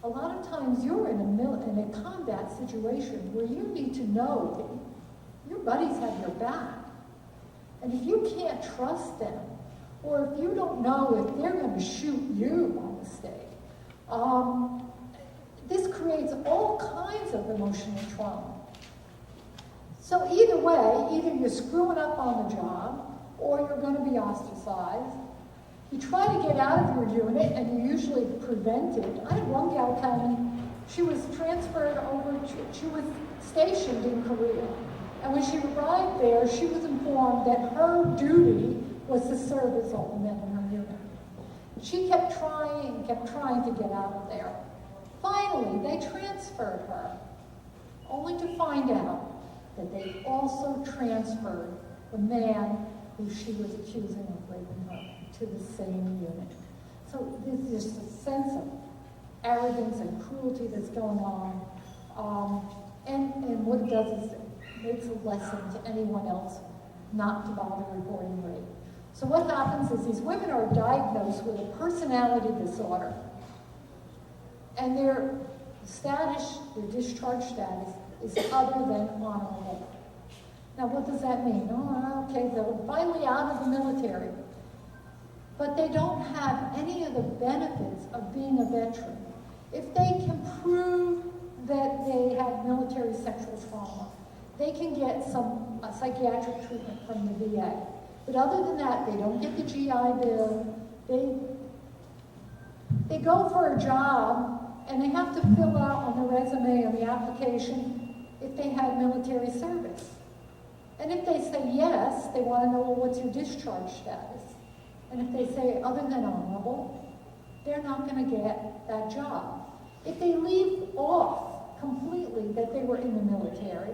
A lot of times you're in a combat situation where you need to know that your buddies have your back. And if you can't trust them, or if you don't know if they're going to shoot you by mistake, this creates all kinds of emotional trauma. So either way, either you're screwing up on the job, or you're going to be ostracized. You try to get out of your unit, and you usually prevent it. I had one gal tell me she was transferred over, she was stationed in Korea. And when she arrived there, she was informed that her duty was to serve as all the men in her unit. She kept trying to get out of there. Finally, they transferred her, only to find out that they also transferred the man who she was accusing of raping her to the same unit. So there's just a sense of arrogance and cruelty that's going on. And what it does is it makes a lesson to anyone else not to bother reporting rape. So what happens is these women are diagnosed with a personality disorder, and their status, their discharge status, is other than honorable. Now what does that mean? Oh, okay, they're finally out of the military. But they don't have any of the benefits of being a veteran. If they can prove that they have military sexual trauma, they can get some psychiatric treatment from the VA. But other than that, they don't get the GI Bill. They go for a job, and they have to fill out on the resume, on the application, if they had military service. And if they say yes, they want to know, well, what's your discharge status? And if they say other than honorable, they're not going to get that job. If they leave off completely that they were in the military,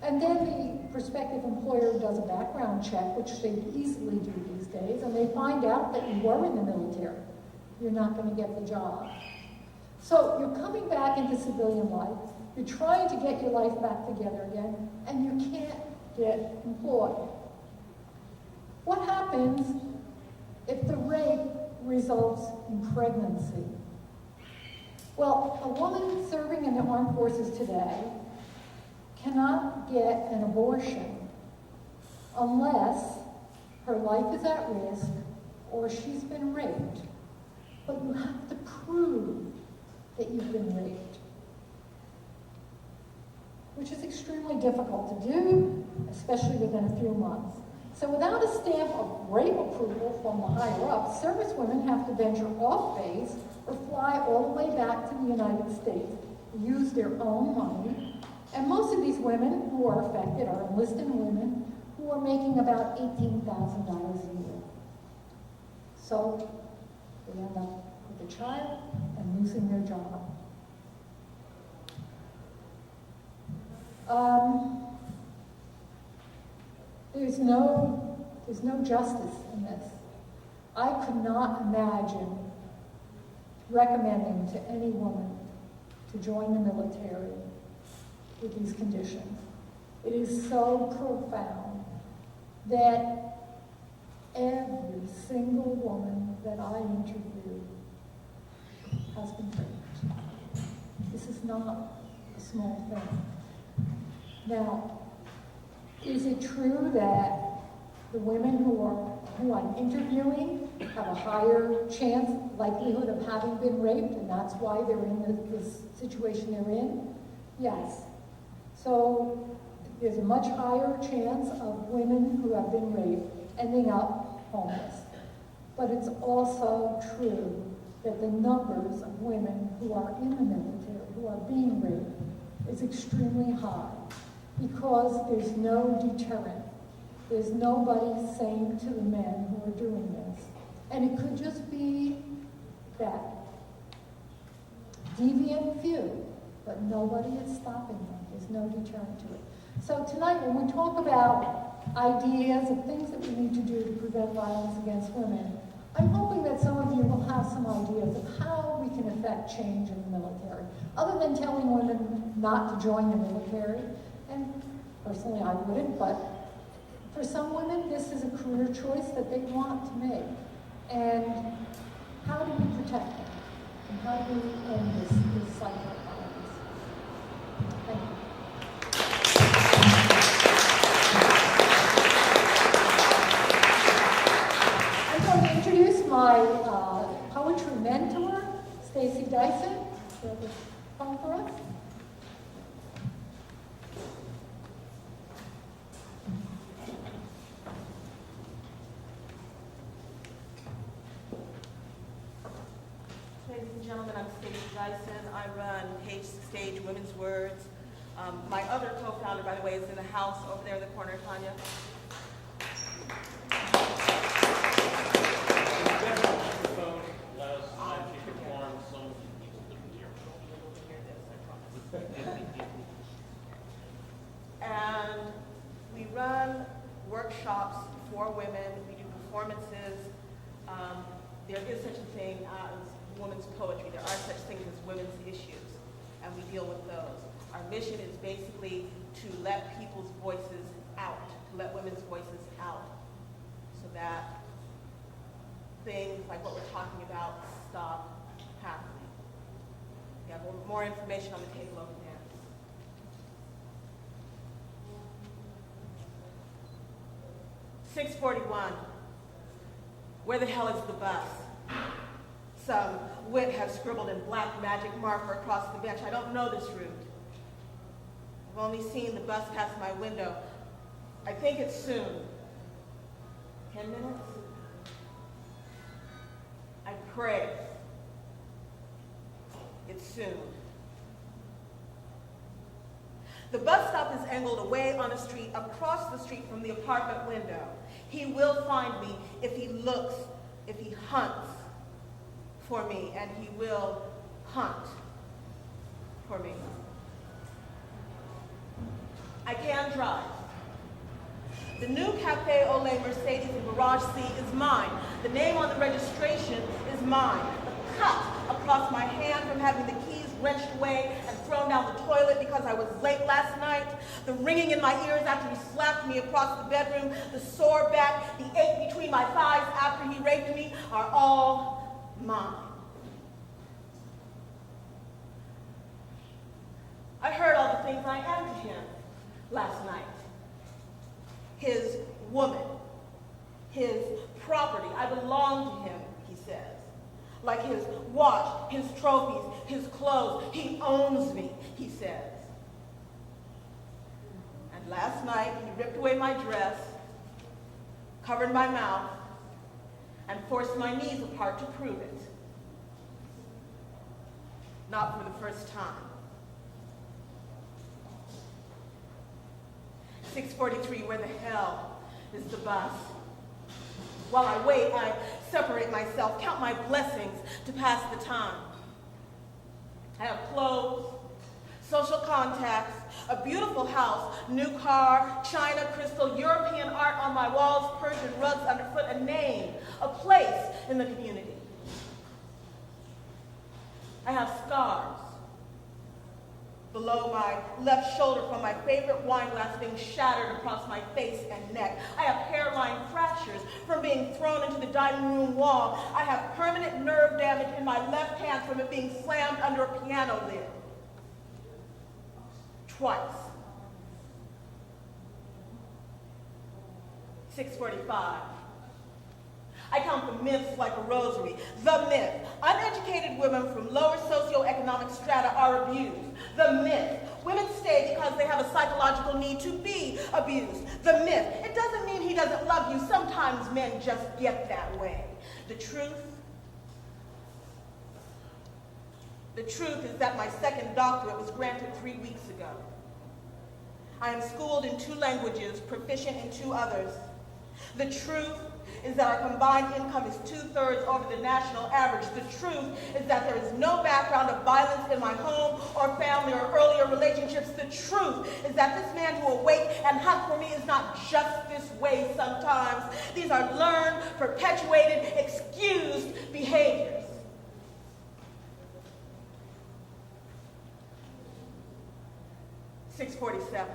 and then the prospective employer does a background check, which they easily do these days, and they find out that you were in the military, you're not going to get the job. So you're coming back into civilian life, you're trying to get your life back together again, and you can't get employed. What happens if the rape results in pregnancy? Well, a woman serving in the armed forces today cannot get an abortion unless her life is at risk or she's been raped. But you have to prove that you've been raped, which is extremely difficult to do, especially within a few months. So without a stamp of rape approval from the higher up, service women have to venture off base or fly all the way back to the United States, use their own money. And most of these women who are affected are enlisted women who are making about $18,000 a year. So they end up with a child and losing their job. There's no justice in this. I could not imagine recommending to any woman to join the military with these conditions. It is so profound that every single woman that I interviewed has been raped. This is not a small thing. Now, is it true that the women who I'm interviewing have a higher likelihood of having been raped, and that's why they're in this situation they're in? Yes. So there's a much higher chance of women who have been raped ending up homeless. But it's also true that the numbers of women who are in the military, who are being raped, is extremely high because there's no deterrent. There's nobody saying to the men who are doing this. And it could just be that deviant few, but nobody is stopping them. There's no deterrent to it. So tonight, when we talk about ideas of things that we need to do to prevent violence against women, I'm hoping that some of you will have some ideas of how we can affect change in the military. Other than telling women not to join the military, and personally I wouldn't, but for some women, this is a career choice that they want to make. And how do we protect them? And how do we end this cycle of violence? Thank you. I'm going to introduce my poetry mentor, Stacy Dyson. She has a poem for us. Ladies and gentlemen, I'm Stacy Dyson. I run Page Stage Women's Words. My other co-founder, by the way, is in the house over there in the corner, Tanya. Last time she performed, some people couldn't hear. And we run workshops for women. We do performances. There is such a thing as women's poetry. There are such things as women's issues, and we deal with those. Our mission is basically to let people's voices out, to let women's voices out, so that things like what we're talking about stop happening. We have more information on the table over there. "641. Where the hell is the bus?" Some wit has scribbled in black magic marker across the bench. I don't know this route. I've only seen the bus pass my window. I think it's soon. 10 minutes? I pray it's soon. The bus stop is angled away on a street across the street from the apartment window. He will find me if he looks, if he hunts for me, and he will hunt for me. I can drive. The new Cafe Olay Mercedes in Garage C is mine. The name on the registration is mine. The cut across my hand from having the keys wrenched away and thrown down the toilet because I was late last night, the ringing in my ears after he slapped me across the bedroom, the sore back, the ache between my thighs after he raped me are all mine. I heard all the things I am to him last night. His woman, his property. I belong to him, he says. Like his watch, his trophies, his clothes. He owns me, he says. And last night, he ripped away my dress, covered my mouth, and forced my knees apart to prove it. Not for the first time. 6:43, where the hell is the bus? While I wait, I separate myself, count my blessings to pass the time. I have clothes, social contacts, a beautiful house, new car, china, crystal, European art on my walls, Persian rugs underfoot, a name, a place in the community. I have scars below my left shoulder from my favorite wine glass being shattered across my face and neck. I have hairline fractures from being thrown into the dining room wall. I have permanent nerve damage in my left hand from it being slammed under a piano lid. Twice. 6:45. I count the myths like a rosary. The myth. Uneducated women from lower socioeconomic strata are abused. The myth. Women stay because they have a psychological need to be abused. The myth. It doesn't mean he doesn't love you. Sometimes men just get that way. The truth is that my second doctorate was granted 3 weeks ago. I am schooled in 2 languages, proficient in 2 others. The truth is that our combined income is 2/3 over the national average. The truth is that there is no background of violence in my home or family or earlier relationships. The truth is that this man who will wait and hunt for me is not just this way sometimes. These are learned, perpetuated, excused behaviors. 6:47.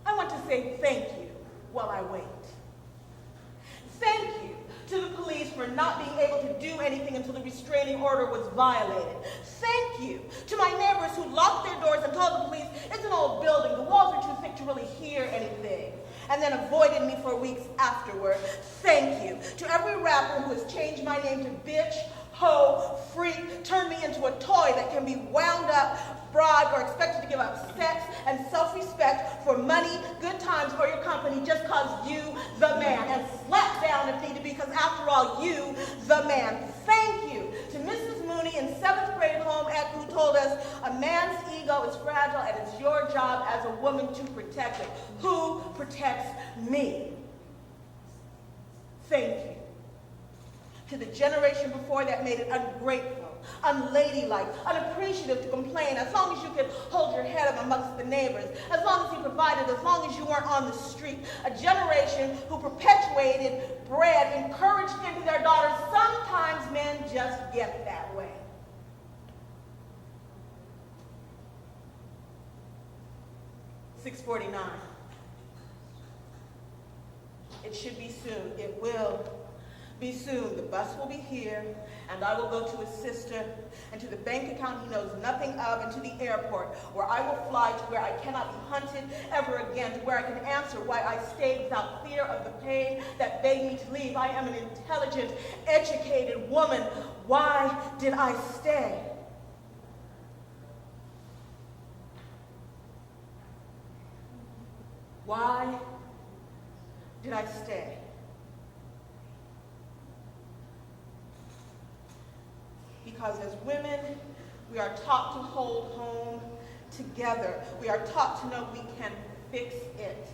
I want to say thank you while I wait. Thank you to the police for not being able to do anything until the restraining order was violated. Thank you to my neighbors who locked their doors and told the police it's an old building, the walls are too thick to really hear anything, and then avoided me for weeks afterward. Thank you to every rapper who has changed my name to bitch, hoe, freak, turned me into a toy that can be wound up, bribed, or expected to give up sex and self-respect for money, good times, or your company just cause you, the man, and slap down if need to be, because after all, you, the man. Thank you to Mrs. Mooney in 7th grade home ec who told us a man's ego is fragile and it's your job as a woman to protect it. Who protects me? Thank you to the generation before that made it ungrateful, unladylike, unappreciative to complain, as long as you could hold your head up amongst the neighbors, as long as you provided, as long as you weren't on the street. A generation who perpetuated, bred, encouraged into their daughters. Sometimes men just get that way. 6:49. It should be soon. It will be soon. The bus will be here, and I will go to his sister and to the bank account he knows nothing of, and to the airport, where I will fly to where I cannot be hunted ever again, to where I can answer why I stayed without fear of the pain that begged me to leave. I am an intelligent, educated woman. Why did I stay? Why did I stay? Because as women, we are taught to hold home together. We are taught to know we can fix it.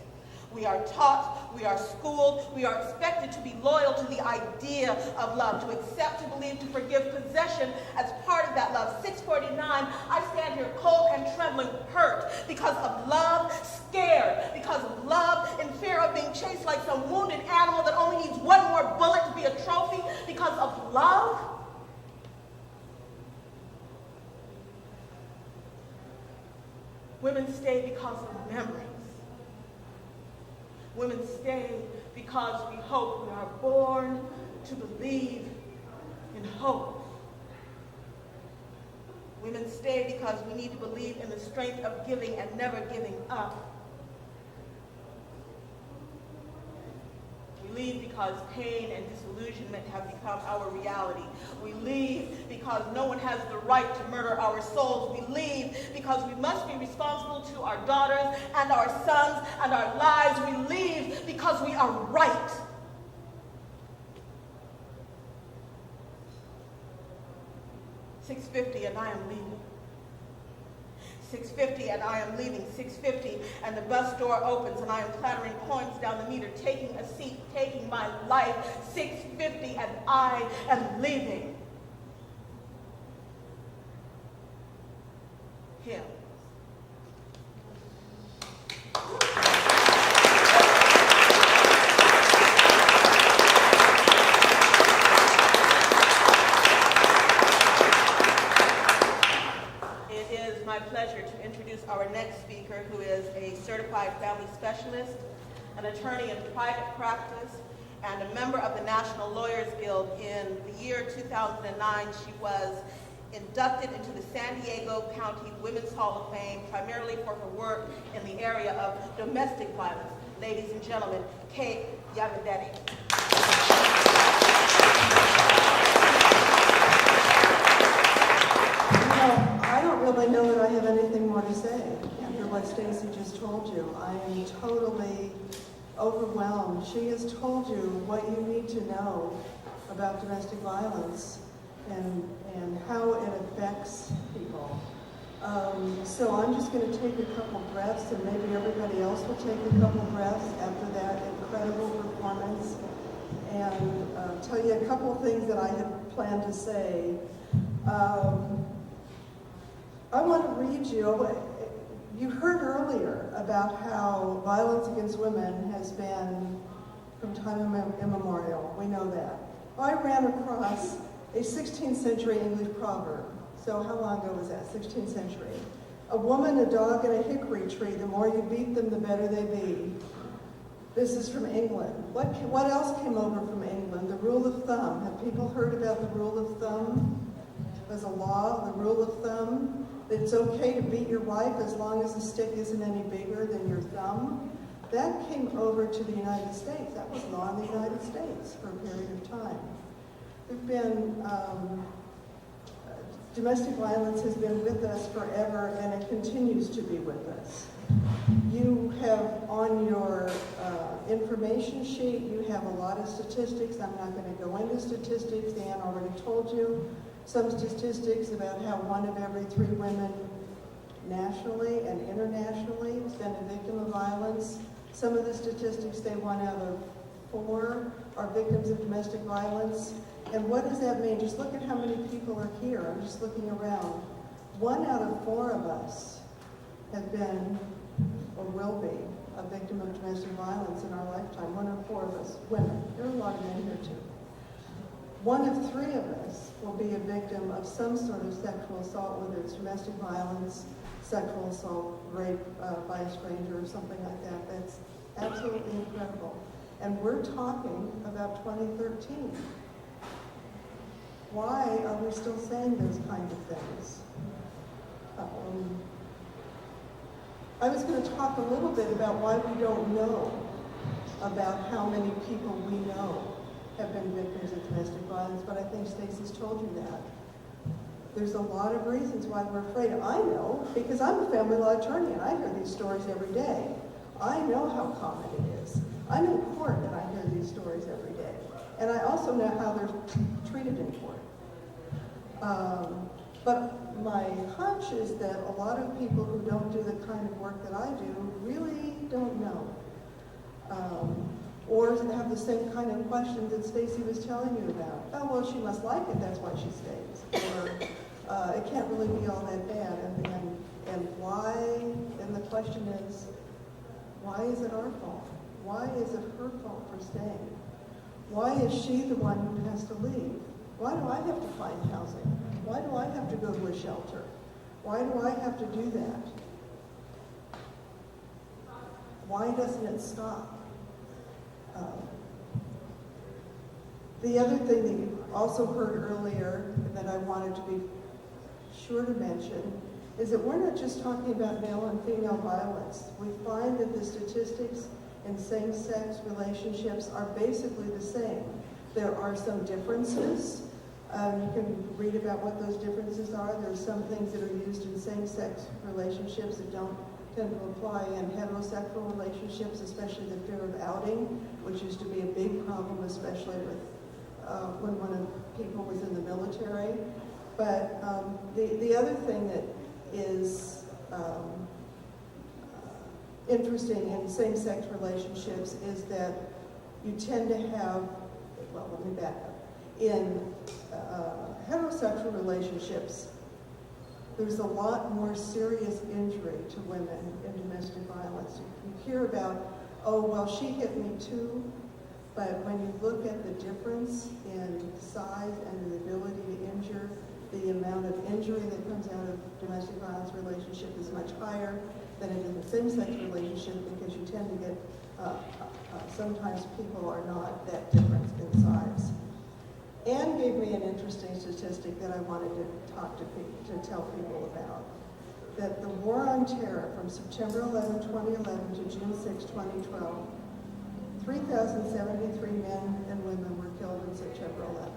We are taught, we are schooled, we are expected to be loyal to the idea of love, to accept, to believe, to forgive possession as part of that love. 6:49, I stand here cold and trembling, hurt because of love, scared because of love, in fear of being chased like some wounded animal that only needs one more bullet to be a trophy, because of love. Women stay because of memories. Women stay because we hope. We are born to believe in hope. Women stay because we need to believe in the strength of giving and never giving up. We leave because pain and disillusionment have become our reality. We leave because no one has the right to murder our souls. We leave because we must be responsible to our daughters and our sons and our lives. We leave because we are right. $6.50 and I am leaving. $6.50 and I am leaving. $6.50 and the bus door opens and I am clattering coins down the meter, taking a seat, taking my life. $6.50 and I am leaving. Him. My pleasure to introduce our next speaker, who is a certified family specialist, an attorney in private practice, and a member of the National Lawyers Guild. In the year 2009, she was inducted into the San Diego County Women's Hall of Fame, primarily for her work in the area of domestic violence. Ladies and gentlemen, Kate Yavadetti. I don't really know that I have anything more to say after what Stacy just told you. I am totally overwhelmed. She has told you what you need to know about domestic violence and how it affects people. So I'm just going to take a couple breaths, and maybe everybody else will take a couple breaths after that incredible performance, and tell you a couple of things that I had planned to say. I want to read you heard earlier about how violence against women has been from time immemorial. We know that. I ran across a 16th century English proverb. So how long ago was that? 16th century. A woman, a dog, and a hickory tree, the more you beat them, the better they be. This is from England. What else came over from England? The rule of thumb. Have people heard about the rule of thumb? There's a law, the rule of thumb. It's okay to beat your wife as long as the stick isn't any bigger than your thumb. That came over to the United States. That was law in the United States for a period of time. There've been, domestic violence has been with us forever, and it continues to be with us. You have on your information sheet, you have a lot of statistics. I'm not going to go into statistics. Dan already told you some statistics about how 1 of every 3 women nationally and internationally has been a victim of violence. Some of the statistics say 1 out of 4 are victims of domestic violence. And what does that mean? Just look at how many people are here. I'm just looking around. 1 out of 4 of us have been or will be a victim of domestic violence in our lifetime. 1 out of 4 of us, women. There are a lot of men here too. 1 of 3 of us will be a victim of some sort of sexual assault, whether it's domestic violence, sexual assault, rape by a stranger, or something like that. That's absolutely incredible. And we're talking about 2013. Why are we still saying those kinds of things? I was going to talk a little bit about why we don't know about how many people we know have been victims of domestic violence, but I think Stacey's told you that. There's a lot of reasons why we're afraid. I know, because I'm a family law attorney and I hear these stories every day. I know how common it is. I'm in court and I hear these stories every day. And I also know how they're treated in court. But my hunch is that a lot of people who don't do the kind of work that I do really don't know. Or have the same kind of questions that Stacy was telling you about. Oh, well, she must like it, that's why she stays. Or it can't really be all that bad. And why, and the question is, why is it our fault? Why is it her fault for staying? Why is she the one who has to leave? Why do I have to find housing? Why do I have to go to a shelter? Why do I have to do that? Why doesn't it stop? The other thing that you also heard earlier that I wanted to be sure to mention is that we're not just talking about male and female violence. We find that the statistics in same-sex relationships are basically the same. There are some differences. You can read about what those differences are. There are some things that are used in same-sex relationships that don't tend to apply in heterosexual relationships, especially the fear of outing, which used to be a big problem, especially with when one of the people was in the military. But the other thing that is interesting in same-sex relationships is that you tend to have, well, let me back up. In heterosexual relationships, there's a lot more serious injury to women in domestic violence. You hear about, oh, well, she hit me too, but when you look at the difference in size and the ability to injure, the amount of injury that comes out of domestic violence relationship is much higher than in a same-sex relationship, because you tend to get, sometimes people are not that different in size. Anne gave me an interesting statistic that I wanted to tell people about. That the war on terror from September 11, 2011 to June 6, 2012, 3,073 men and women were killed in September 11.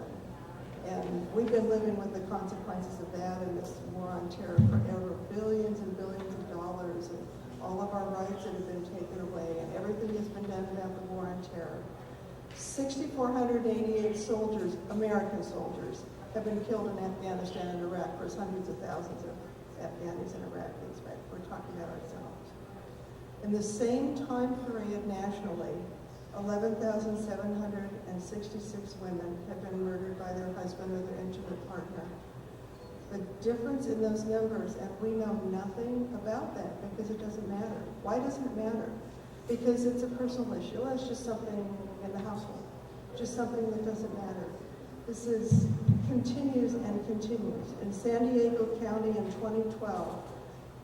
And we've been living with the consequences of that and this war on terror forever. Billions and billions of dollars and all of our rights that have been taken away, and everything that's been done about the war on terror. 6,488 soldiers, American soldiers, have been killed in Afghanistan and Iraq. There's hundreds of thousands of Afghans and Iraqis, but we're talking about ourselves. In the same time period nationally, 11,766 women have been murdered by their husband or their intimate partner. The difference in those numbers, and we know nothing about that because it doesn't matter. Why doesn't it matter? Because it's a personal issue. Well, it's just something in the household, just something that doesn't matter. This continues and continues. In San Diego County in 2012,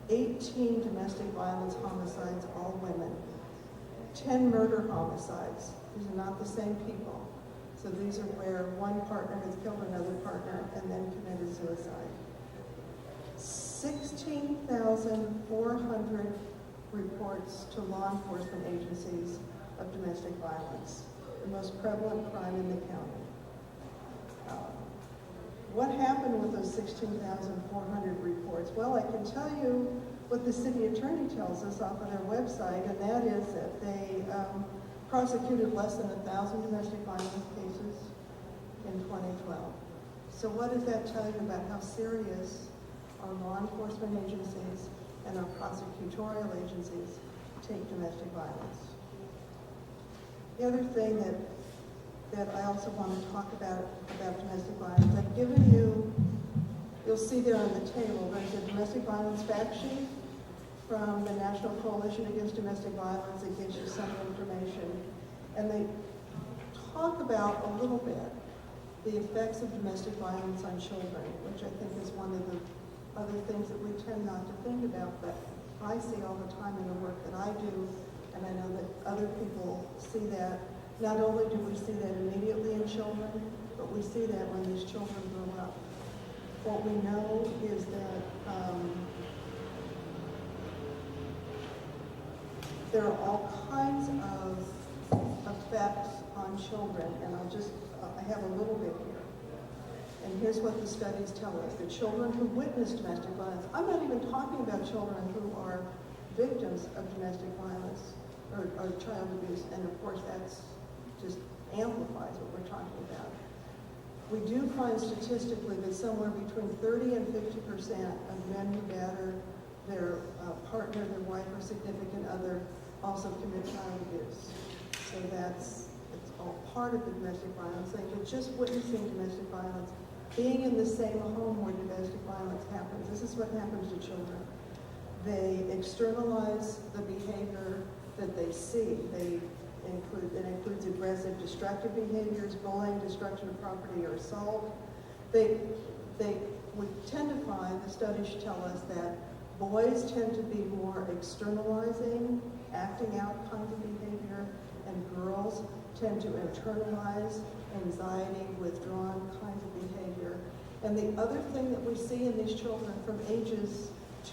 18 domestic violence homicides, all women. 10 murder homicides. These are not the same people. So these are where one partner has killed another partner and then committed suicide. 16,400 reports to law enforcement agencies of domestic violence, the most prevalent crime in the county. What happened with those 16,400 reports? Well, I can tell you what the city attorney tells us off of their website, and that is that they prosecuted less than 1,000 domestic violence cases in 2012. So what does that tell you about how serious our law enforcement agencies and our prosecutorial agencies take domestic violence? The other thing that I also want to talk about domestic violence, I've given you, you'll see there on the table, there's a domestic violence fact sheet from the National Coalition Against Domestic Violence that gives you some information. And they talk about a little bit the effects of domestic violence on children, which I think is one of the other things that we tend not to think about, but I see all the time in the work that I do, and I know that other people see that. Not only do we see that immediately in children, but we see that when these children grow up. What we know is that there are all kinds of effects on children, and I have a little bit here. And here's what the studies tell us, that children who witness domestic violence, I'm not even talking about children who are victims of domestic violence or child abuse, and of course that's just amplifies what we're talking about. We do find statistically that somewhere between 30 and 50% of men who batter their partner, their wife, or significant other also commit child abuse. So it's all part of the domestic violence thing, but just witnessing domestic violence, being in the same home where domestic violence happens, this is what happens to children. They externalize the behavior that they see. It includes aggressive, destructive behaviors, bullying, destruction of property, or assault. We tend to find, the studies tell us that boys tend to be more externalizing acting out kinds of behavior, and girls tend to internalize anxiety, withdrawn kinds of behavior. And the other thing that we see in these children from ages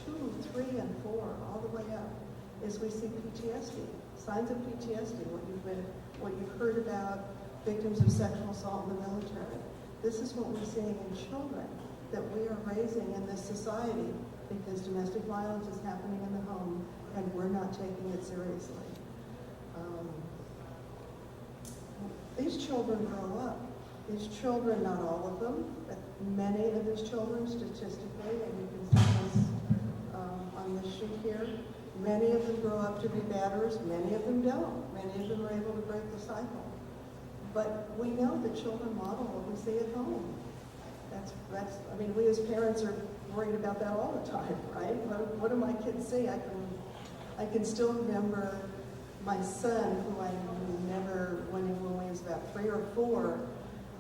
2, 3, and 4, all the way up, is we see PTSD, signs of PTSD, what you've heard about victims of sexual assault in the military. This is what we're seeing in children that we are raising in this society because domestic violence is happening in the home and we're not taking it seriously. These children grow up. These children, not all of them, but many of these children statistically, and you can see this on this sheet here, many of them grow up to be batterers, many of them don't. Many of them are able to break the cycle. But we know that children model what we see at home. I mean, we as parents are worried about that all the time, right? What do my kids see? I can still remember my son, who I never, when he was about 3 or 4,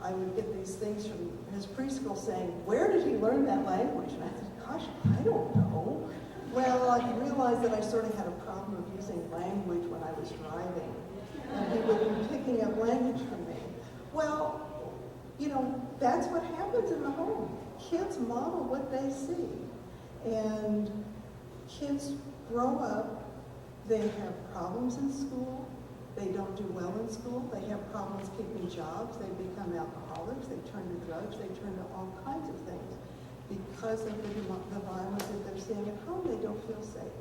I would get these things from his preschool saying, "Where did he learn that language?" And I said, "Gosh, I don't know." Well, I realized that I sort of had a problem of using language when I was driving. And he would be picking up language from me. Well, that's what happens in the home. Kids model what they see. And kids grow up, they have problems in school, they don't do well in school, they have problems keeping jobs, they become alcoholics, they turn to drugs, they turn to all kinds of things. Because of the violence that they're seeing at home, they don't feel safe.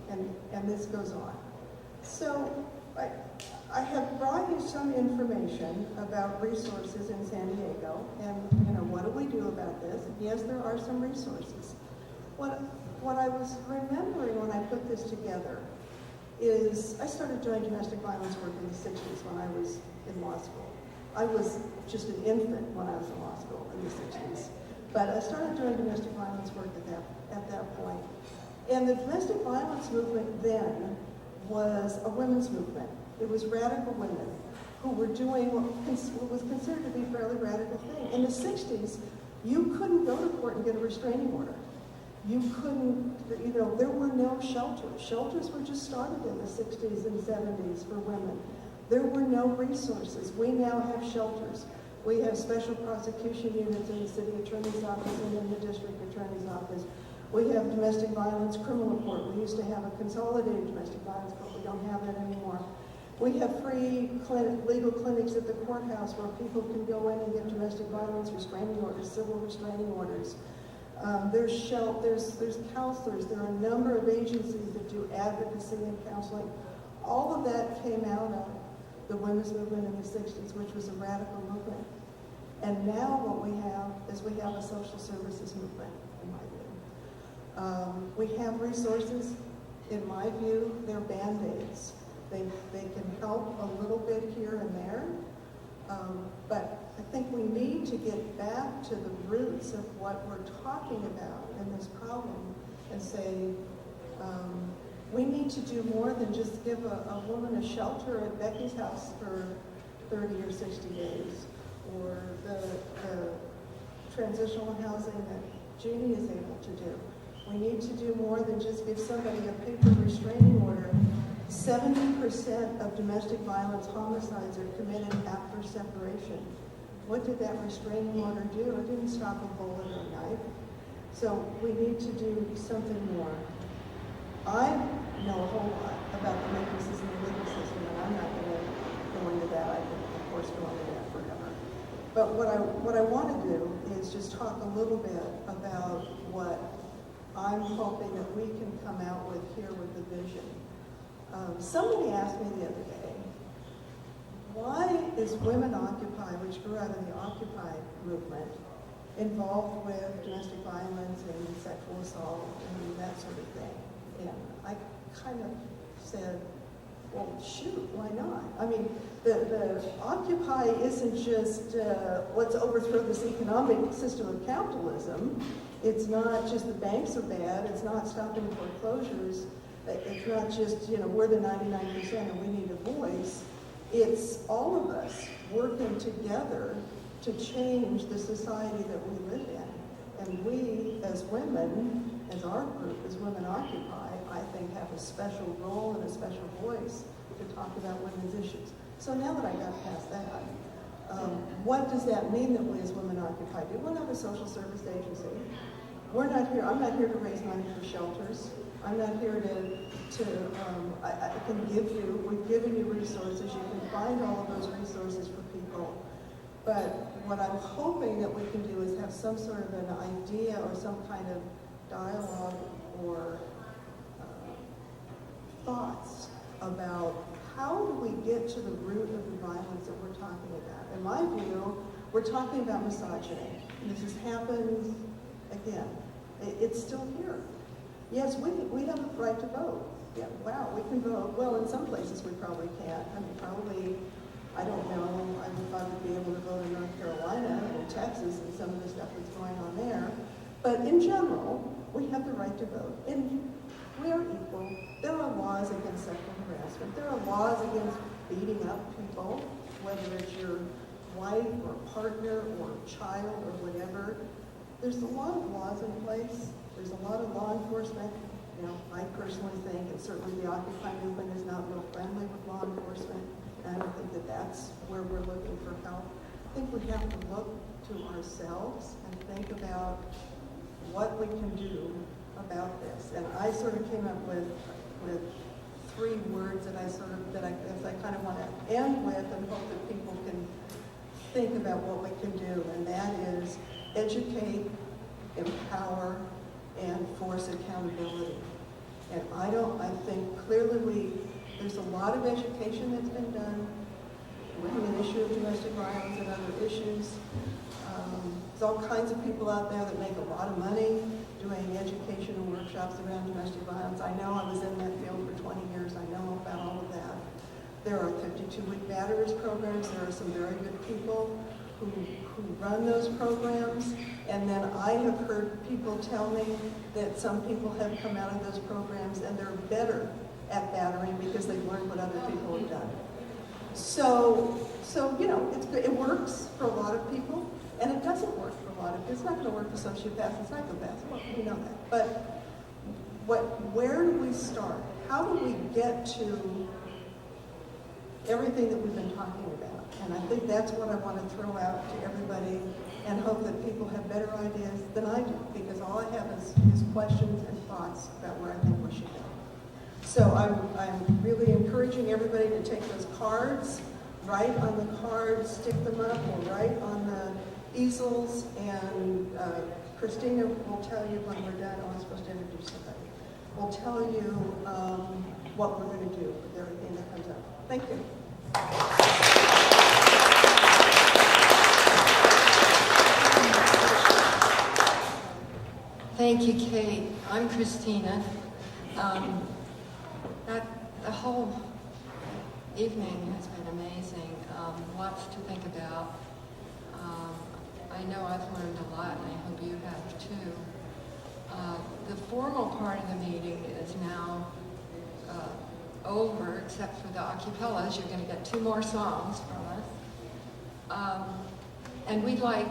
And this goes on. So I have brought you some information about resources in San Diego, and what do we do about this? Yes, there are some resources. What I was remembering when I put this together is I started doing domestic violence work in the 60s when I was in law school. I was just an infant when I was in law school in the 60s, but I started doing domestic violence work at that point. And the domestic violence movement then was a women's movement. It was radical women who were doing what was considered to be a fairly radical thing. In the 60s, you couldn't go to court and get a restraining order. You couldn't, there were no shelters. Shelters were just started in the 60s and 70s for women. There were no resources. We now have shelters. We have special prosecution units in the city attorney's office and in the district attorney's office. We have domestic violence criminal court. We used to have a consolidated domestic violence court. We don't have that anymore. We have free legal clinics at the courthouse where people can go in and get domestic violence restraining orders, civil restraining orders. There's counselors. There are a number of agencies that do advocacy and counseling. All of that came out of the women's movement in the 60s, which was a radical movement. And now what we have is we have a social services movement, in my view. We have resources. In my view, they're Band-Aids. They can help a little bit here and there, but I think we need to get back to the roots of what we're talking about in this problem and say, we need to do more than just give a woman a shelter at Becky's house for 30 or 60 days, or the transitional housing that Jeannie is able to do. We need to do more than just give somebody a paper restraining order. 70% of domestic violence homicides are committed after separation. What did that restraining order do? It didn't stop a bullet or a knife. So we need to do something more. I know a whole lot about the weaknesses in the legal system, and I'm not going to go into that. I could, of course, go into that forever. But what I want to do is just talk a little bit about what I'm hoping that we can come out with here with the vision. Somebody asked me the other day, why is Women Occupy, which grew out of the Occupy movement, involved with domestic violence and sexual assault and that sort of thing? And I kind of said, well, shoot, why not? I mean, the Occupy isn't just let's overthrow this economic system of capitalism. It's not just the banks are bad. It's not stopping foreclosures. It's not just, we're the 99% and we need a voice. It's all of us working together to change the society that we live in. And we, as women, as our group, as Women Occupy, I think, have a special role and a special voice to talk about women's issues. So now that I got past that, what does that mean that we as Women Occupy do? We're not a social service agency. I'm not here to raise money for shelters. I'm not here I can give you, we've given you resources. You can find all of those resources for people. But what I'm hoping that we can do is have some sort of an idea or some kind of dialogue or thoughts about how do we get to the root of the violence that we're talking about. In my view, we're talking about misogyny. This has happened again. It's still here. Yes, we have a right to vote. Yeah, wow, we can vote. Well, in some places we probably can't. I mean, probably, I don't know, I thought we'd be able to vote in North Carolina and Texas and some of the stuff that's going on there. But in general, we have the right to vote. And we are equal. There are laws against sexual harassment. There are laws against beating up people, whether it's your wife or partner or child or whatever. There's a lot of laws in place. There's a lot of law enforcement. You know, I personally think, and certainly the Occupy movement is not real friendly with law enforcement. And I don't think that that's where we're looking for help. I think we have to look to ourselves and think about what we can do about this. And I sort of came up with 3 words that I guess I kind of want to end with and hope that people can think about what we can do. And that is educate, empower, and force accountability. And I think clearly there's a lot of education that's been done with the issue of domestic violence and other issues. There's all kinds of people out there that make a lot of money doing education and workshops around domestic violence. I know I was in that field for 20 years. I know about all of that. There are 52-week batterers programs. There are some very good people who run those programs. And then I have heard people tell me that some people have come out of those programs and they're better at battering because they've learned what other people have done. So you know, it works for a lot of people, and it doesn't work for a lot of people. It's not going to work for sociopaths and psychopaths. Well, we know that. But where do we start? How do we get to everything that we've been talking about? And I think that's what I want to throw out to everybody and hope that people have better ideas than I do, because all I have is questions and thoughts about where I think we should go. So I'm really encouraging everybody to take those cards, write on the cards, stick them up, or write on the easels, and Christina will tell you when we're done. Oh, I'm supposed to introduce somebody. We'll tell you what we're going to do with everything that comes up. Thank you. Thank you, Kate. I'm Christina. The whole evening has been amazing. Lots to think about. I know I've learned a lot, and I hope you have too. The formal part of the meeting is now over, except for the acapellas. You're going to get 2 more songs from us. And we'd like,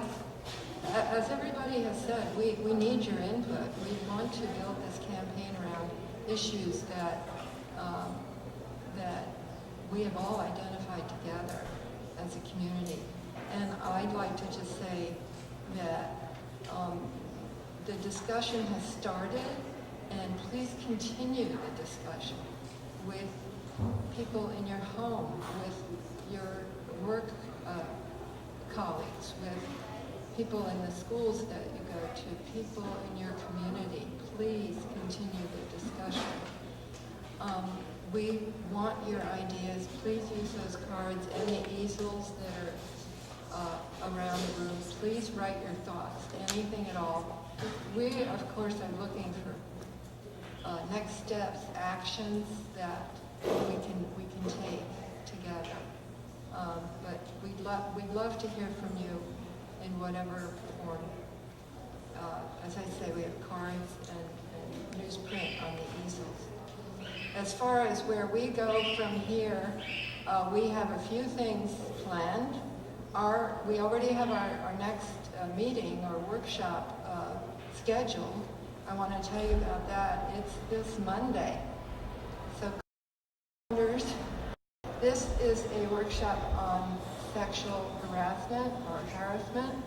as everybody has said, we need your input. We want to build this campaign around issues that we have all identified together as a community. And I'd like to just say that the discussion has started, and please continue the discussion with people in your home, with your work colleagues, with people in the schools that you go to, people in your community. Please continue the discussion. We want your ideas. Please use those cards and the easels that are around the room. Please write your thoughts, anything at all. We, of course, are looking for next steps, actions that we can take together. But we'd love to hear from you in whatever form. As I say, we have cards and newsprint on the easels. As far as where we go from here, we have a few things planned. We already have our next meeting or workshop scheduled. I want to tell you about that. It's this Monday. So, this is a workshop on sexual harassment or harassment.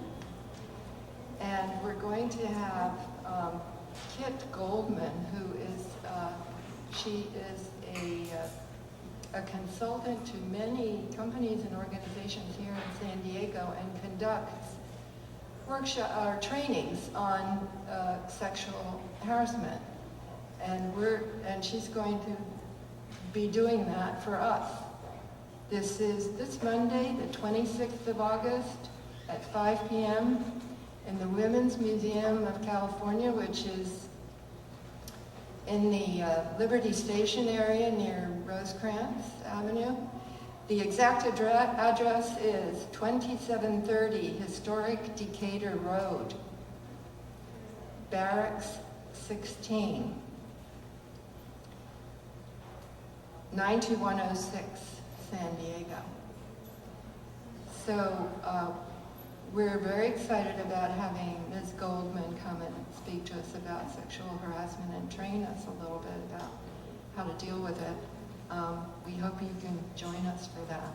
And we're going to have Kit Goldman, who is, she is a consultant to many companies and organizations here in San Diego and conducts workshop or trainings on sexual harassment. And she's going to be doing that for us. This is this Monday, the 26th of August at 5 p.m. in the Women's Museum of California, which is in the Liberty Station area near Rosecrans Avenue. The exact address is 2730 Historic Decatur Road, Barracks 16, 92106, San Diego. So we're very excited about having Ms. Goldman come and speak to us about sexual harassment and train us a little bit about how to deal with it. We hope you can join us for that.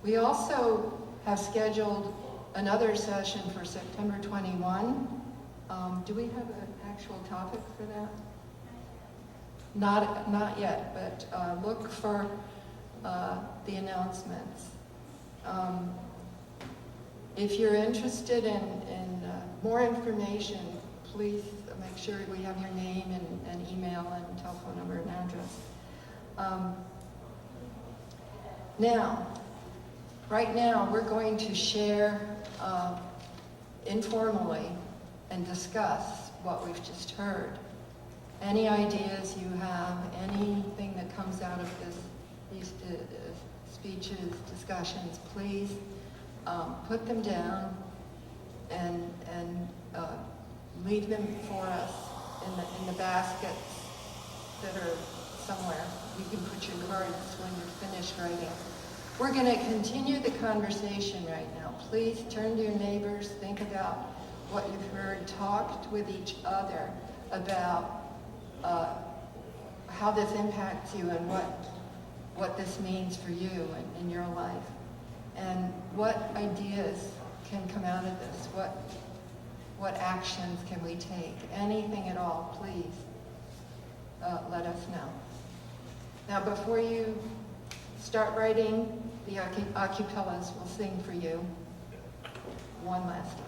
We also have scheduled another session for September 21. Do we have an actual topic for that? Not yet, but look for the announcements. If you're interested in more information, please make sure we have your name and email and telephone number and address. Right now, we're going to share informally and discuss what we've just heard. Any ideas you have, anything that comes out of these speeches, discussions, please put them down and leave them for us in the baskets that are somewhere. You can put your cards when you're finished writing. We're going to continue the conversation right now. Please turn to your neighbors, think about what you've heard, talk with each other about how this impacts you and what this means for you in your life. And what ideas can come out of this? What actions can we take? Anything at all, please let us know. Now, before you start writing, the acapellas will sing for you one last time.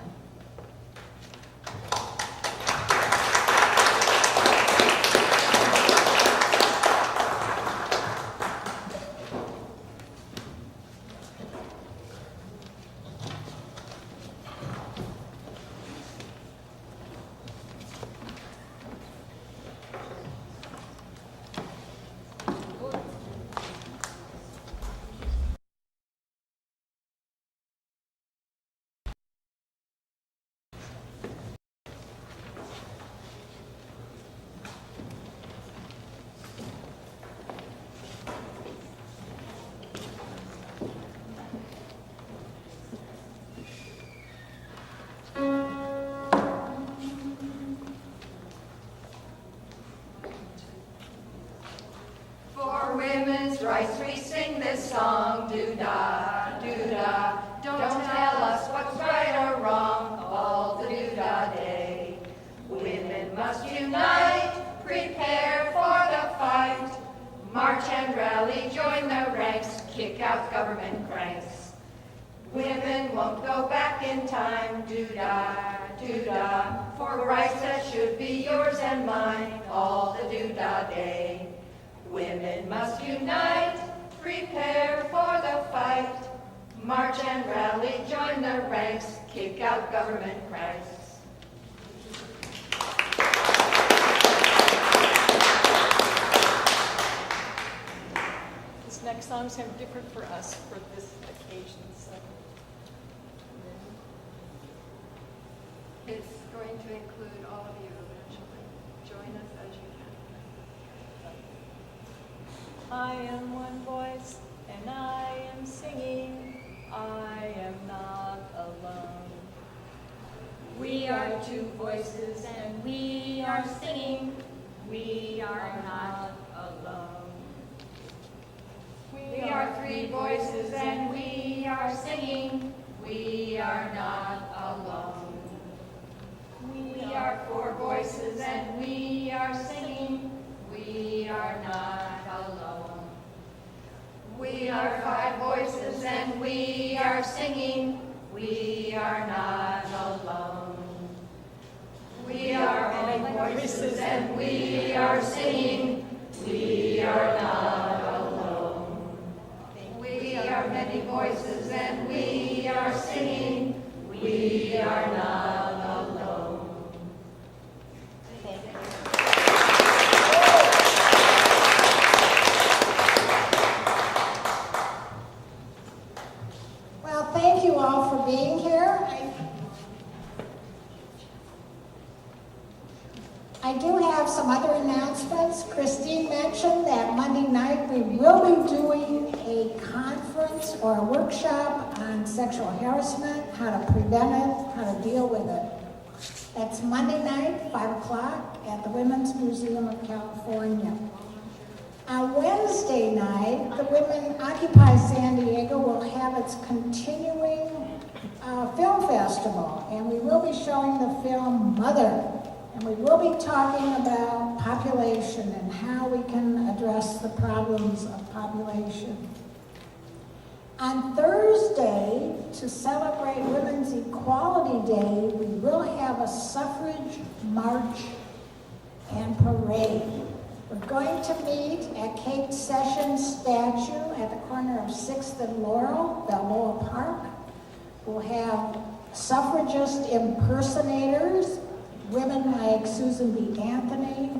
For women's rights we sing this song, doo-dah, doo-dah. Don't tell us what's right or wrong all the doo-dah day. Women must unite, prepare for the fight. March and rally, join the ranks, kick out government cranks. Women won't go back in time, doo-dah, doo-dah. For rights that should be yours and mine all the doo-dah day. Women must unite, prepare for the fight. March and rally, join the ranks, kick out government cranks. This next song is kind of different for us for this occasion. So. It's going to include all of you eventually. Join us as you can. I am one voice, and I am singing. I am not alone. We We are two voices and we are singing. We are not alone. We are three voices and we are singing. We are not alone. We are four voices and we are singing. We are not alone. We are five voices and we are singing. We are not alone. We are many voices and we are singing. We are not alone. We are many voices and we are singing. We are not alone. Thank you. Well, thank you all for being here. I do have some other announcements. Christine mentioned that Monday night we will be doing a conference or a workshop on sexual harassment, how to prevent it, how to deal with it. That's Monday night, 5 o'clock, at the Women's Museum of California. On Wednesday night, the Women Occupy San Diego will have its continuing film festival, and we will be showing the film Mother, and we will be talking about population and how we can address the problems of population. On Thursday, to celebrate Women's Equality Day, we will have a suffrage march and parade. We're going to meet at Kate Sessions' statue at the corner of 6th and Laurel, Balboa Park. We'll have suffragist impersonators, women like Susan B. Anthony,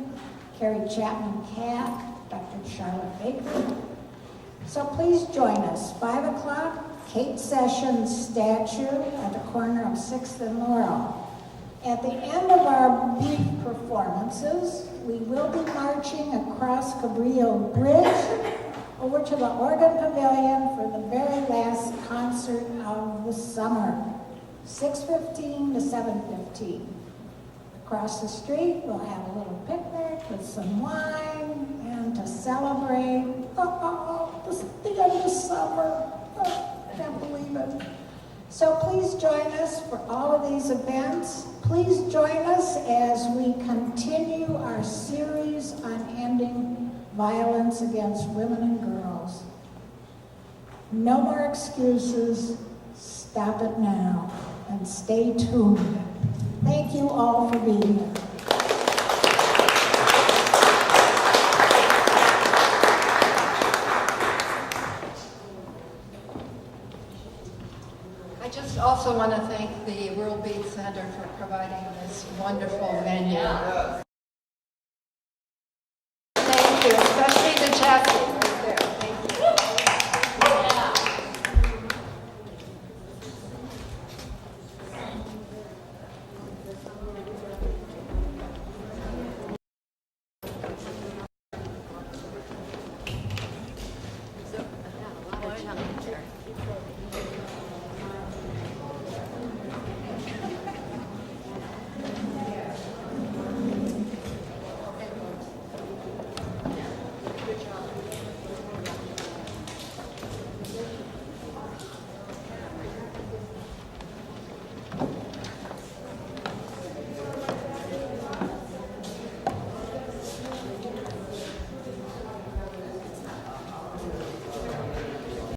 Carrie Chapman Catt, Dr. Charlotte Baker. So please join us, 5 o'clock, Kate Sessions' statue at the corner of 6th and Laurel. At the end of our brief performances, we will be marching across Cabrillo Bridge over to the Organ Pavilion for the very last concert of the summer, 6:15 to 7:15. Across the street, we'll have a little picnic with some wine and to celebrate, this is the end of summer. I can't believe it. So please join us for all of these events. Please join us as we continue our series on ending violence against women and girls. No more excuses. Stop it now. And stay tuned. Thank you all for being here. I just also want to thank the World Beat Center for providing this wonderful venue.